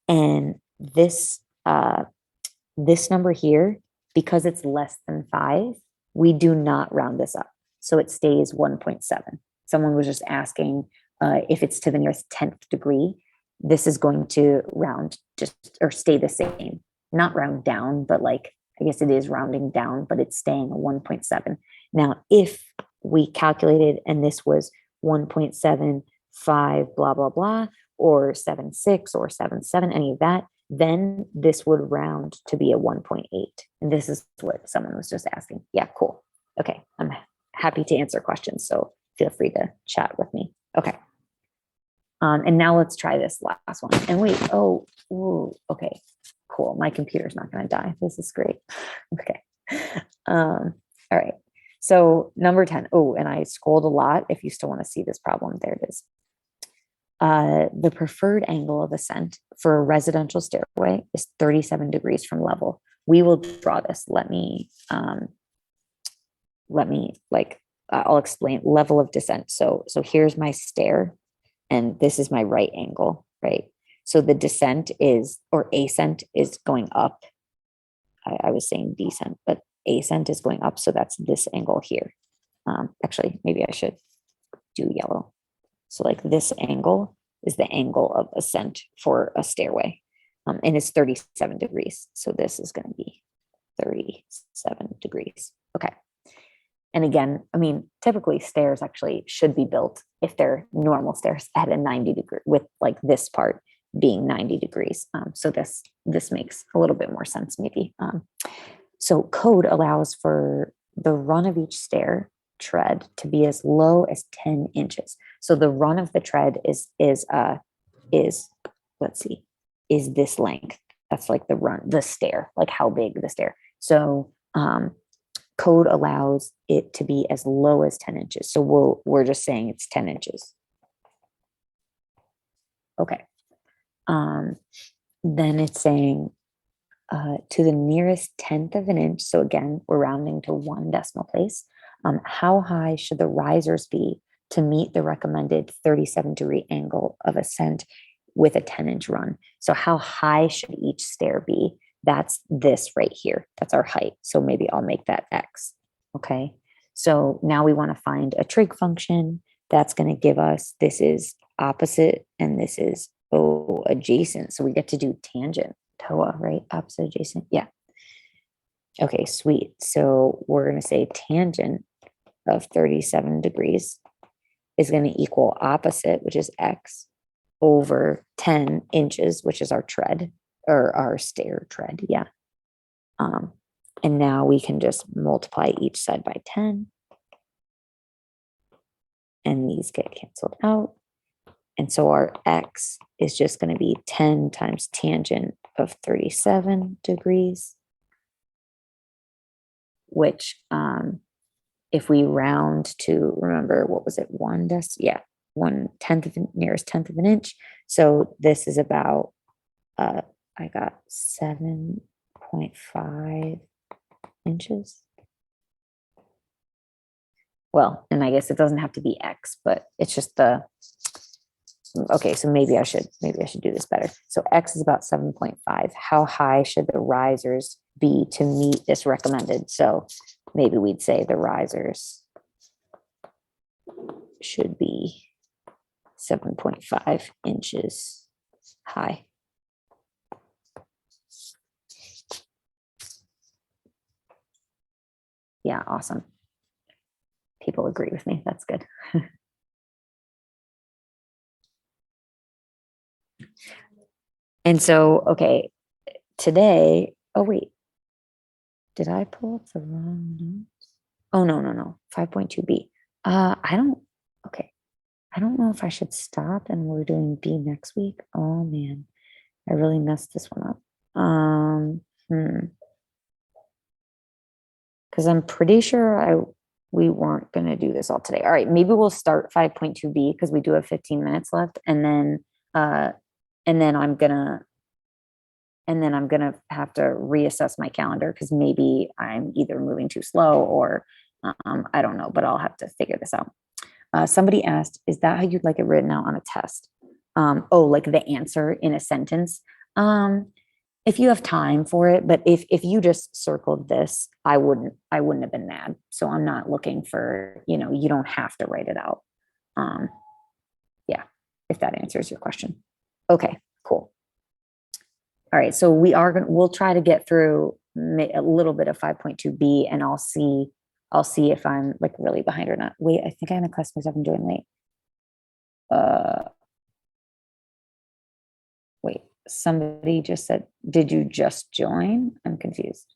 And this number here, because it's less than 5, we do not round this up. So it stays 1.7. Someone was just asking if it's to the nearest 10th degree, this is going to round just or stay the same. Not round down, but like, I guess it is rounding down, but it's staying at 1.7. Now, if we calculated and this was 1.75, blah, blah, blah, or 7.6 or 7.7, any of that, then this would round to be a 1.8. And this is what someone was just asking. Yeah, cool. Okay, I'm happy to answer questions, so feel free to chat with me. Okay. And now let's try this last one. And wait, okay, cool. My computer's not going to die. This is great. Okay. All right. So number 10. Oh, and I scrolled a lot. If you still want to see this problem, there it is. The preferred angle of ascent for a residential stairway is 37 degrees from level. We will draw this. Let me I'll explain level of descent. So here's my stair, and this is my right angle, right? So the descent is, or ascent is going up. I was saying descent, but ascent is going up. So that's this angle here. Actually, maybe I should do yellow. So like this angle is the angle of ascent for a stairway. And it's 37 degrees. So this is going to be 37 degrees. Okay. And again, I mean, typically stairs actually should be built, if they're normal stairs, at a 90 degree, with like this part being 90 degrees. So this makes a little bit more sense maybe. So code allows for the run of each stair tread to be as low as 10 inches. So the run of the tread is let's see, is this length. That's like the stair, like how big the stair. So code allows it to be as low as 10 inches. So we're just saying it's 10 inches. Okay. Then it's saying to the nearest 1/10 of an inch. So again, we're rounding to 1 decimal place. How high should the risers be to meet the recommended 37-degree angle of ascent with a 10-inch run? So how high should each stair be? That's this right here. That's our height. So maybe I'll make that X. Okay. So now we want to find a trig function that's going to give us, this is opposite and this is adjacent. So we get to do tangent, TOA, right? Opposite, adjacent. Yeah. Okay, sweet. So we're going to say tangent of 37 degrees is going to equal opposite, which is X, over 10 inches, which is our tread, or our stair tread. Yeah. And now we can just multiply each side by 10. And these get canceled out. And so our X is just going to be 10 times tangent of 37 degrees, which if we round to, remember, what was it? 1/10 of nearest 10th of an inch. So this is about, I got 7.5 inches. Well, and I guess it doesn't have to be X, but it's just okay, so maybe I should do this better. So X is about 7.5. How high should the risers be to meet this recommended? So maybe we'd say the risers should be 7.5 inches high. Yeah, awesome. People agree with me. That's good. And so, okay, today, oh wait, did I pull up the wrong notes? Oh, no. 5.2b. Okay. I don't know if I should stop and we're doing B next week. Oh man, I really messed this one up. Because I'm pretty sure we weren't going to do this all today. All right, maybe we'll start 5.2b because we do have 15 minutes left, and then I'm gonna have to reassess my calendar because maybe I'm either moving too slow or I don't know, but I'll have to figure this out. Somebody asked, is that how you'd like it written out on a test? Like the answer in a sentence. If you have time for it, but if you just circled this, I wouldn't have been mad. So I'm not looking for, you don't have to write it out. Yeah, if that answers your question. Okay, cool. All right, so we'll try to get through a little bit of 5.2b, and I'll see if I'm like really behind or not. Wait, I think I have a class myself. I'm doing late. Wait, somebody just said, did you just join? I'm confused.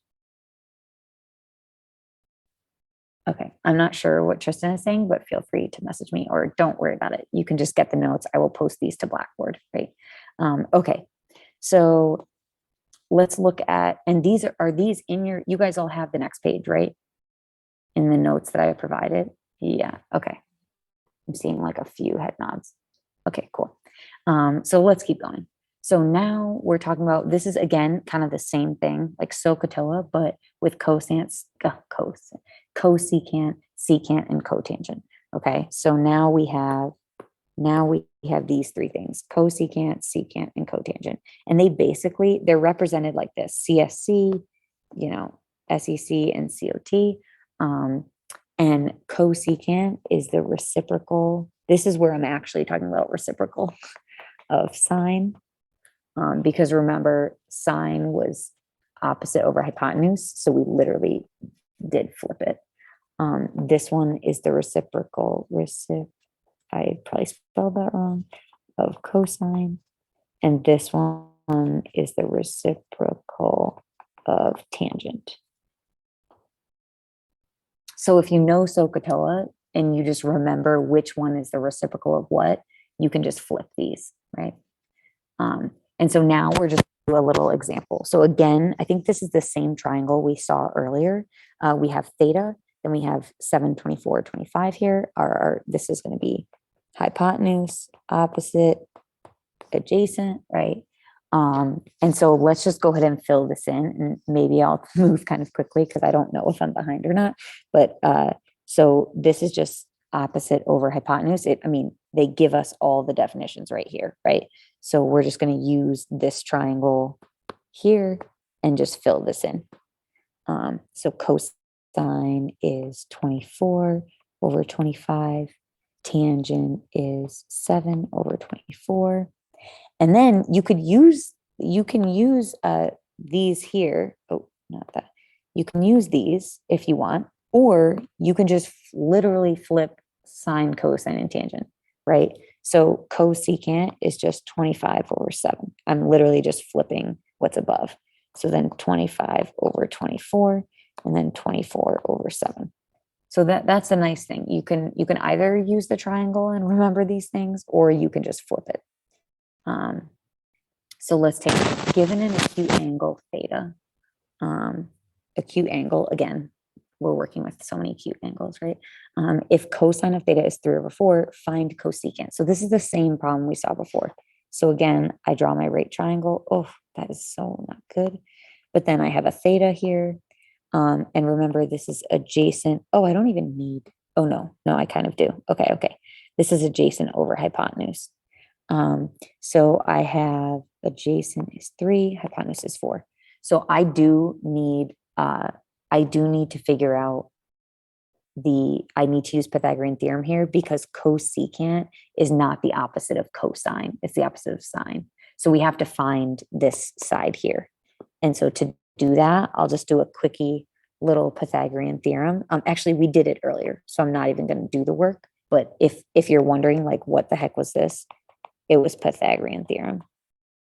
Okay, I'm not sure what Tristan is saying, but feel free to message me or don't worry about it. You can just get the notes. I will post these to Blackboard, right? Okay, so let's look at, and are these in you guys all have the next page, right? In the notes that I provided? Yeah, okay. I'm seeing like a few head nods. Okay, cool. So let's keep going. So now we're talking about, this is again, kind of the same thing, like SOHCAHTOA, but with cosecant, secant, and cotangent. Okay, so now we have these three things: cosecant, secant, and cotangent. And they're represented like this: CSC, SEC, and COT. And cosecant is the reciprocal. This is where I'm actually talking about reciprocal of sine. Because remember, sine was opposite over hypotenuse. So we literally did flip it. This one is the reciprocal, I probably spelled that wrong, of cosine. And this one is the reciprocal of tangent. So if you know SOHCAHTOA and you just remember which one is the reciprocal of what, you can just flip these, right? And so now we're just a little example. So again, I think this is the same triangle we saw earlier. We have theta, then we have 7, 24, 25 here. This is going to be hypotenuse, opposite, adjacent, right? And so let's just go ahead and fill this in, and maybe I'll move kind of quickly because I don't know if I'm behind or not. But so this is just opposite over hypotenuse. I mean, they give us all the definitions right here, right? So we're just going to use this triangle here and just fill this in. So cosine is 24 over 25. Tangent is 7 over 24. And then you can use these here. Oh, not that. You can use these if you want, or you can just literally flip sine, cosine, and tangent, right? So cosecant is just 25 over 7. I'm literally just flipping what's above. So then 25 over 24, and then 24 over 7. So that's a nice thing. You can either use the triangle and remember these things, or you can just flip it. So let's take, given an acute angle theta, acute angle, again, we're working with so many acute angles, right? If cosine of theta is 3 over 4, find cosecant. So this is the same problem we saw before. So again, I draw my right triangle. Oh, that is so not good. But then I have a theta here. And remember, this is adjacent. Oh, I don't even need, oh no, I kind of do. Okay. This is adjacent over hypotenuse. So I have adjacent is 3, hypotenuse is 4. So I do need to figure out I need to use Pythagorean theorem here, because cosecant is not the opposite of cosine. It's the opposite of sine. So we have to find this side here. And so to do that, I'll just do a quickie little Pythagorean theorem. Actually, we did it earlier, so I'm not even going to do the work. But if you're wondering, like, what the heck was this? It was Pythagorean theorem.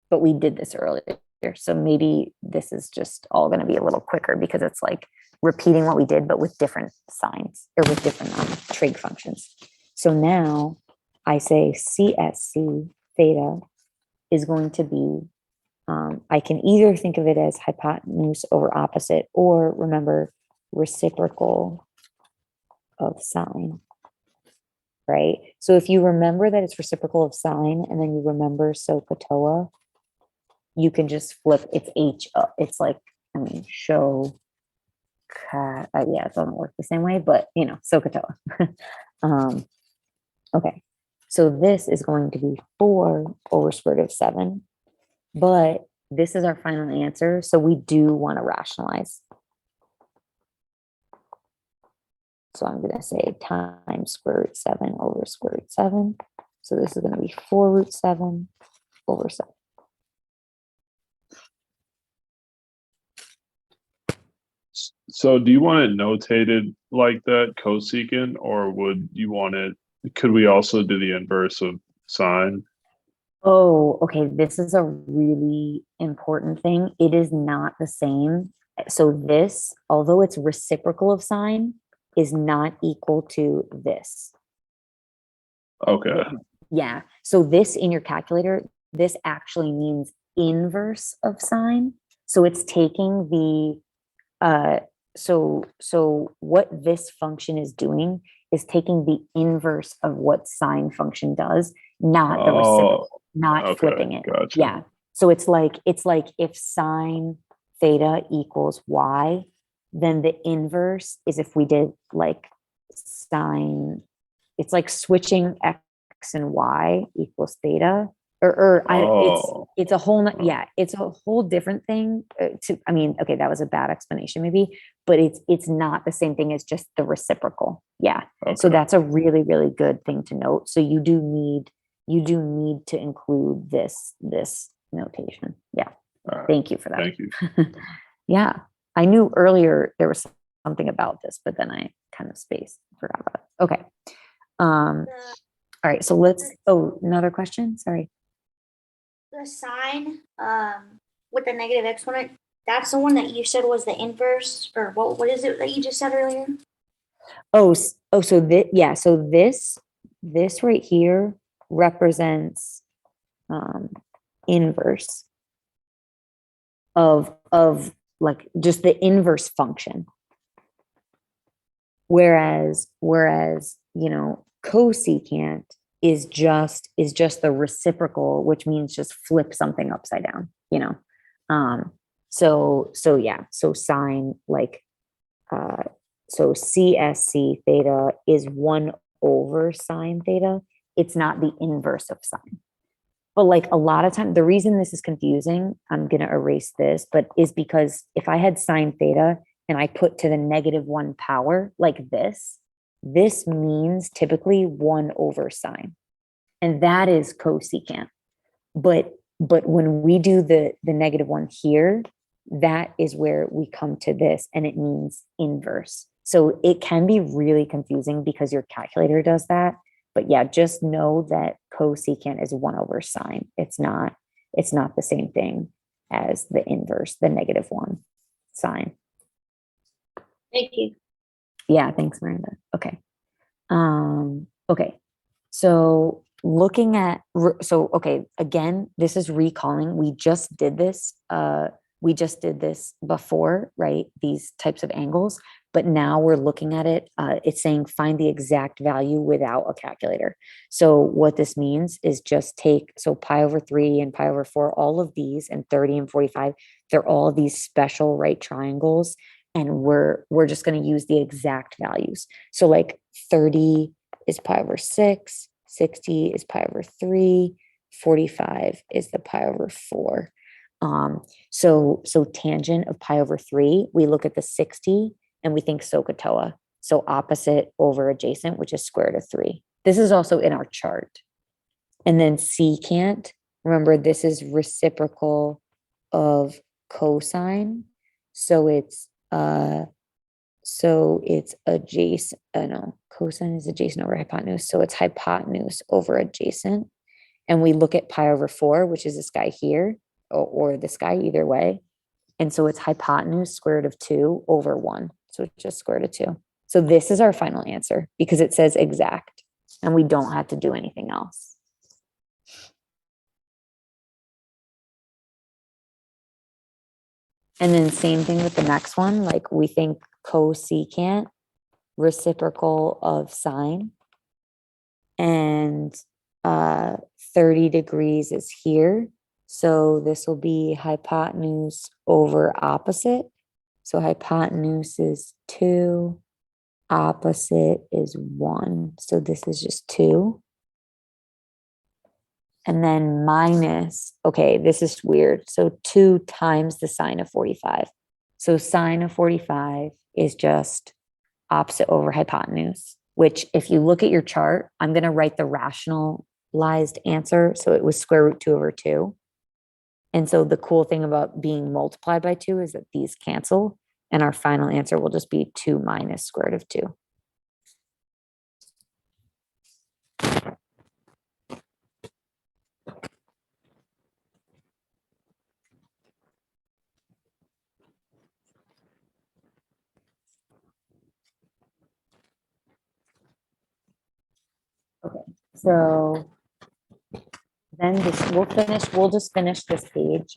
But we did this earlier. So maybe this is just all going to be a little quicker, because it's like repeating what we did, but with different signs, or with different trig functions. So now I say CSC theta is going to be, I can either think of it as hypotenuse over opposite, or remember, reciprocal of sine, right? So if you remember that it's reciprocal of sine, and then you remember SOHCAHTOA, you can just flip, it's H, it's like, I mean, show, yeah, it doesn't work the same way, but SOHCAHTOA. Okay, so this is going to be 4 over square root of 7, but this is our final answer, so we do want to rationalize. So I'm going to say times square root 7 over square root 7. So this is going to be 4 root 7 over 7. So do you want it notated like that, cosecant, or would you want it, could we also do the inverse of sine? Oh, okay. This is a really important thing. It is not the same. So this, although it's reciprocal of sine, is not equal to this. Okay. Yeah. So this in your calculator, this actually means inverse of sine. So it's taking the, so what this function is doing is taking the inverse of what sine function does, not the reciprocal, not okay, flipping it. gotcha. Yeah. So it's like if sine theta equals y, then the inverse is if we did like sine, it's like switching x and y equals theta, it's a whole, yeah, it's a whole different thing okay, that was a bad explanation maybe, but it's not the same thing as just the reciprocal. Yeah. Okay. So that's a really, really good thing to note. So you do need to include this notation. Yeah. Right. Thank you for that. Thank you. Yeah. I knew earlier there was something about this, but then I kind of forgot about it. Okay. All right. So another question. Sorry. The sign with the negative exponent, that's the one that you said was the inverse, or what is it that you just said earlier? So this right here represents inverse. of like just the inverse function. Whereas, you know, cosecant is just the reciprocal, which means just flip something upside down, you know? So yeah, so sine, like, so CSC theta is 1 over sine theta. It's not the inverse of sine. But like a lot of time, the reason this is confusing, I'm going to erase this, but is because if I had sine theta and I put to the -1 power like this means typically 1 over sine. And that is cosecant. But when we do the -1 here, that is where we come to this and it means inverse. So it can be really confusing because your calculator does that. But yeah, just know that cosecant is 1 over sine. It's not the same thing as the inverse, the -1 sine. Thank you. Yeah, thanks, Miranda. Okay. Okay. So looking at, okay, again, this is recalling. We just did this before, right? These types of angles, but now we're looking at it. It's saying find the exact value without a calculator. So what this means is just take, so pi over 3 and pi over 4, all of these, and 30 and 45, they're all these special right triangles. And we're just going to use the exact values. So like 30 is pi over 6, 60 is pi over 3, 45 is the pi over 4. So tangent of pi over 3, we look at the 60 and we think SOHCAHTOA. So opposite over adjacent, which is square root of 3. This is also in our chart. And then secant, remember this is reciprocal of cosine. So it's adjacent, no, cosine is adjacent over hypotenuse. So it's hypotenuse over adjacent. And we look at pi over 4, which is this guy here, or this guy, either way. And so it's hypotenuse square root of 2 over 1. So it's just square root of 2. So this is our final answer because it says exact and we don't have to do anything else. And then same thing with the next one, like we think cosecant, reciprocal of sine, and 30 degrees is here. So this will be hypotenuse over opposite. So hypotenuse is 2, opposite is 1. So this is just 2. And then minus, okay, this is weird. So 2 times the sine of 45. So sine of 45 is just opposite over hypotenuse, which if you look at your chart, I'm going to write the rationalized answer. So it was square root 2 over 2. And so the cool thing about being multiplied by 2 is that these cancel and our final answer will just be 2 minus square root of 2. Okay, so then we'll just finish this page.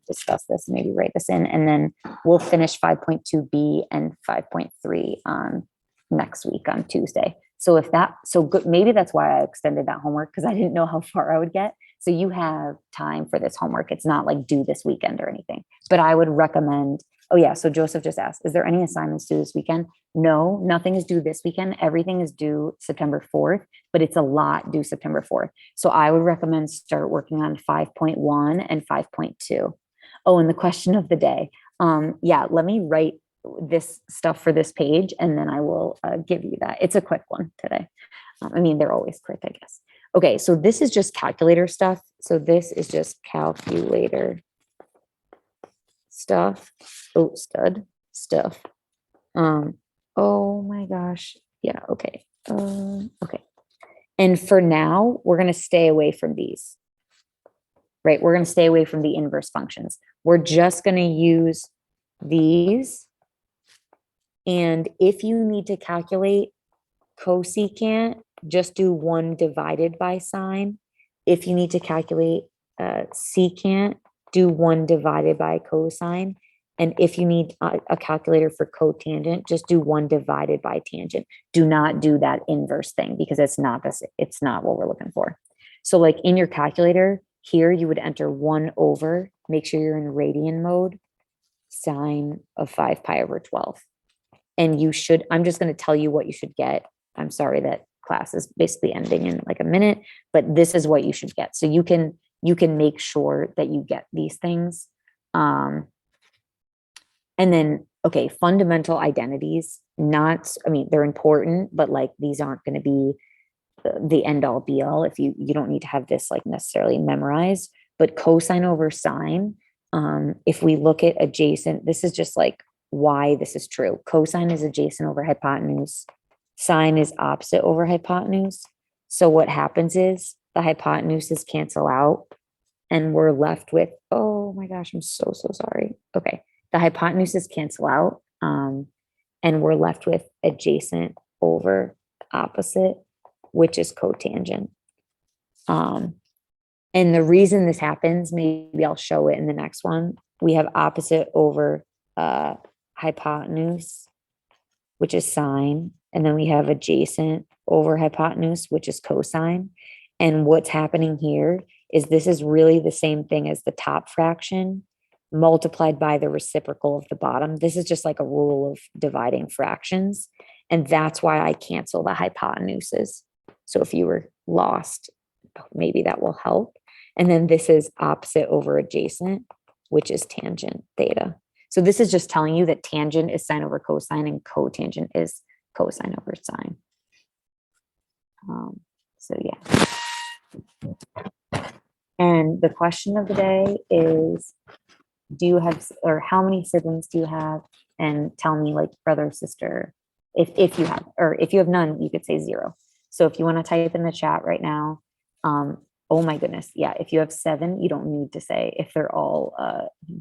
Discuss this, maybe write this in, and then we'll finish 5.2b and 5.3 on next week on Tuesday. So if that, so good, maybe that's why I extended that homework because I didn't know how far I would get. So you have time for this homework. It's not like due this weekend or anything, but I would recommend, oh yeah, so Joseph just asked, is there any assignments due this weekend? No, nothing is due this weekend. Everything is due September 4th, but it's a lot due September 4th. So I would recommend start working on 5.1 and 5.2. Oh, and the question of the day. Yeah, let me write this stuff for this page and then I will give you that. It's a quick one today. I mean, they're always quick, I guess. Okay, so this is just calculator stuff. So this is just calculator stuff. Oh, stud stuff. Oh my gosh. Yeah, okay. Okay. And for now, we're going to stay away from these. Right? We're going to stay away from the inverse functions. We're just going to use these. And if you need to calculate cosecant, just do 1 divided by sine. If you need to calculate secant, do 1 divided by cosine. And if you need a calculator for cotangent, just do 1 divided by tangent. Do not do that inverse thing because it's not this, it's not what we're looking for. So like in your calculator here, you would enter 1 over, make sure you're in radian mode, sine of 5 pi over 12. And you should, I'm just going to tell you what you should get. I'm sorry that class is basically ending in like a minute, but this is what you should get. So you can make sure that you get these things. And then, okay, fundamental identities, not, I mean, they're important, but like these aren't going to be the end all be all. If you don't need to have this like necessarily memorized, but cosine over sine, if we look at adjacent, this is just like why this is true. Cosine is adjacent over hypotenuse. Sine is opposite over hypotenuse. So what happens is the hypotenuses cancel out and we're left with, oh my gosh, I'm so sorry. Okay. The hypotenuses cancel out, and we're left with adjacent over opposite, which is cotangent. And the reason this happens, maybe I'll show it in the next one. We have opposite over hypotenuse, which is sine, and then we have adjacent over hypotenuse, which is cosine. And what's happening here is this is really the same thing as the top fraction multiplied by the reciprocal of the bottom. This is just like a rule of dividing fractions. And that's why I cancel the hypotenuses. So if you were lost, maybe that will help. And then this is opposite over adjacent, which is tangent theta. So this is just telling you that tangent is sine over cosine and cotangent is cosine over sine. So yeah. And the question of the day is, do you have, or how many siblings do you have? And tell me like brother or sister, if you have, or if you have none, you could say 0. So if you want to type in the chat right now, oh my goodness. Yeah. If you have 7, you don't need to say if they're all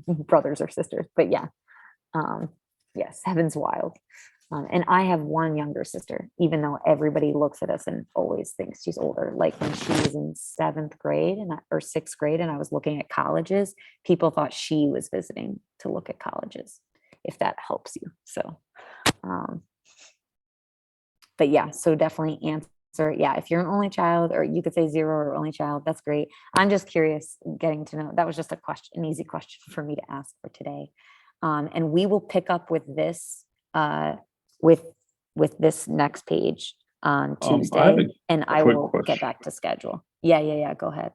brothers or sisters, but yeah. Yeah, 7's wild. And I have 1 younger sister, even though everybody looks at us and always thinks she's older. Like when she was in 7th grade or 6th grade, and I was looking at colleges, people thought she was visiting to look at colleges, if that helps you. So, but yeah, so definitely answer. Yeah, if you're an only child, or you could say 0 or only child, that's great. I'm just curious, getting to know. That was just a question, an easy question for me to ask for today. And we will pick up with this. With this next page on Tuesday, and I will get back to schedule. Yeah. Go ahead.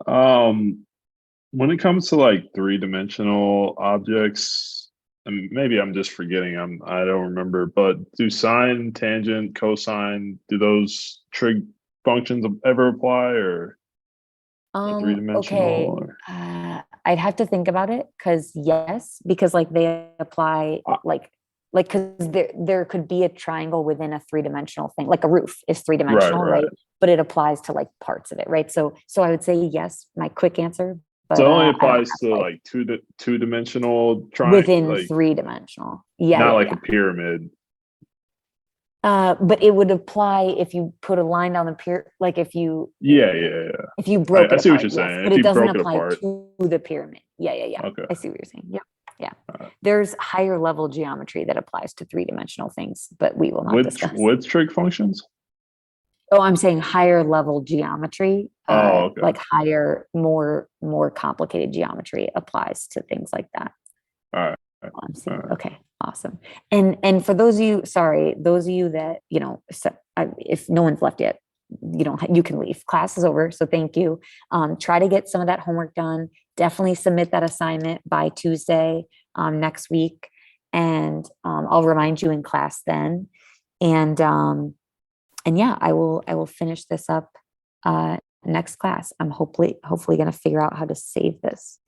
When it comes to like 3-dimensional objects, and maybe I'm just forgetting, I don't remember, but do sine, tangent, cosine, do those trig functions ever apply, or 3-dimensional? Okay. I'd have to think about it, because yes, because like they apply like because there could be a triangle within a 3-dimensional thing, like a roof is 3-dimensional, right? But it applies to like parts of it, right? So I would say yes, my quick answer. But so it only applies to like two-dimensional triangle within like, 3-dimensional. Yeah, not like a pyramid. But it would apply if you put a line down the pyramid, like if you if you broke it I see what apart, you're yes, saying. but If it you doesn't broke it apply apart. to the pyramid. Yeah. Okay. I see what you're saying. Yeah. Right. There's higher level geometry that applies to 3-dimensional things, but we will not discuss. With trig functions? Oh, I'm saying higher level geometry, okay. like higher, more complicated geometry applies to things like that. All right. I'm saying, okay, awesome. And for those of you, sorry, those of you that, if no one's left yet, you can leave. Class is over, so thank you. Try to get some of that homework done. Definitely submit that assignment by Tuesday next week, and I'll remind you in class then. And yeah, I will finish this up next class. I'm hopefully going to figure out how to save this.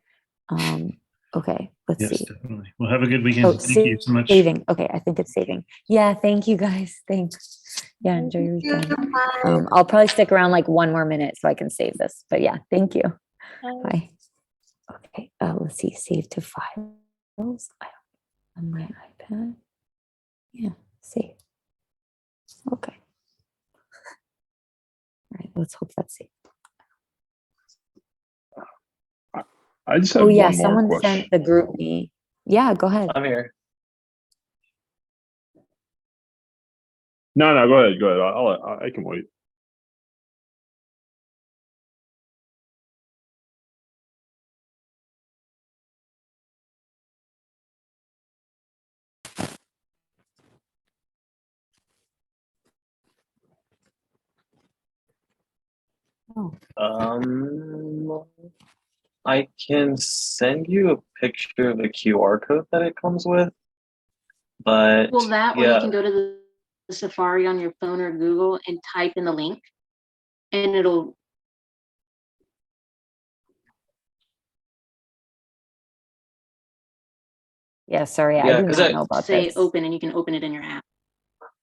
Okay, let's see. Definitely. Well, have a good weekend. Oh, Thank you so much. Saving. Okay, I think it's saving. Yeah, thank you guys. Thanks. Yeah, enjoy your weekend. I'll probably stick around like 1 more minute so I can save this. But yeah, thank you. Bye. Okay, let's see. Save to files on my iPad. Yeah, save. Okay. All right, let's hope that's safe. I just have Oh yeah, one more someone question. sent the group me. Yeah, go ahead. I'm here. No, go ahead. Go ahead. I can wait. I can send you a picture of the QR code that it comes with, but Well, that or you yeah, can go to the Safari on your phone or Google and type in the link, and it'll Yeah, sorry, I Yeah, do 'cause not I- know about say this. open, and you can open it in your app.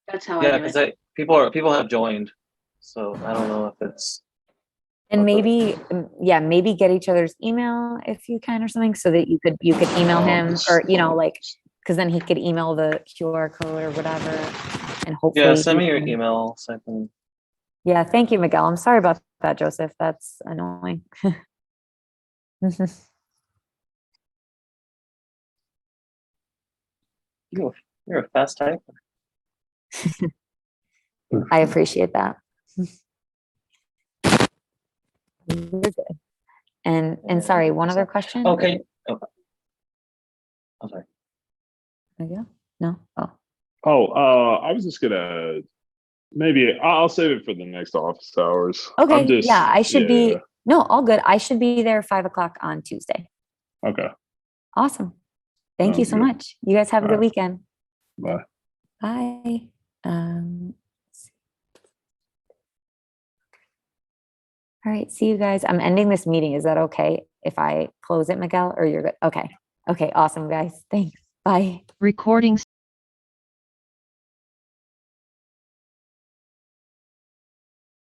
That's how I yeah, do because it. people have joined, so I don't know if it's And Okay. maybe, yeah, maybe get each other's email if you can or something so that you could email him or, like, because then he could email the QR code or whatever. And hopefully. yeah. Send he me your can- email so I can. Yeah, thank you, Miguel. I'm sorry about that, Joseph. That's annoying. You're a fast typer. I appreciate that. You're good. And sorry, one other question? Okay. Oh. I'm sorry. Miguel? No? Oh, I was just gonna maybe I'll save it for the next office hours. okay. I'm just, Yeah, I should be, yeah, no, all good. I should be there 5 o'clock on Tuesday. okay. Awesome. Thank you Sounds so good. much. You guys have a good Alright. weekend. Bye. Bye. All right, see you guys. I'm ending this meeting. Is that okay if I close it, Miguel, or you're good? Okay. Okay, awesome, guys. Thanks. Bye. Recording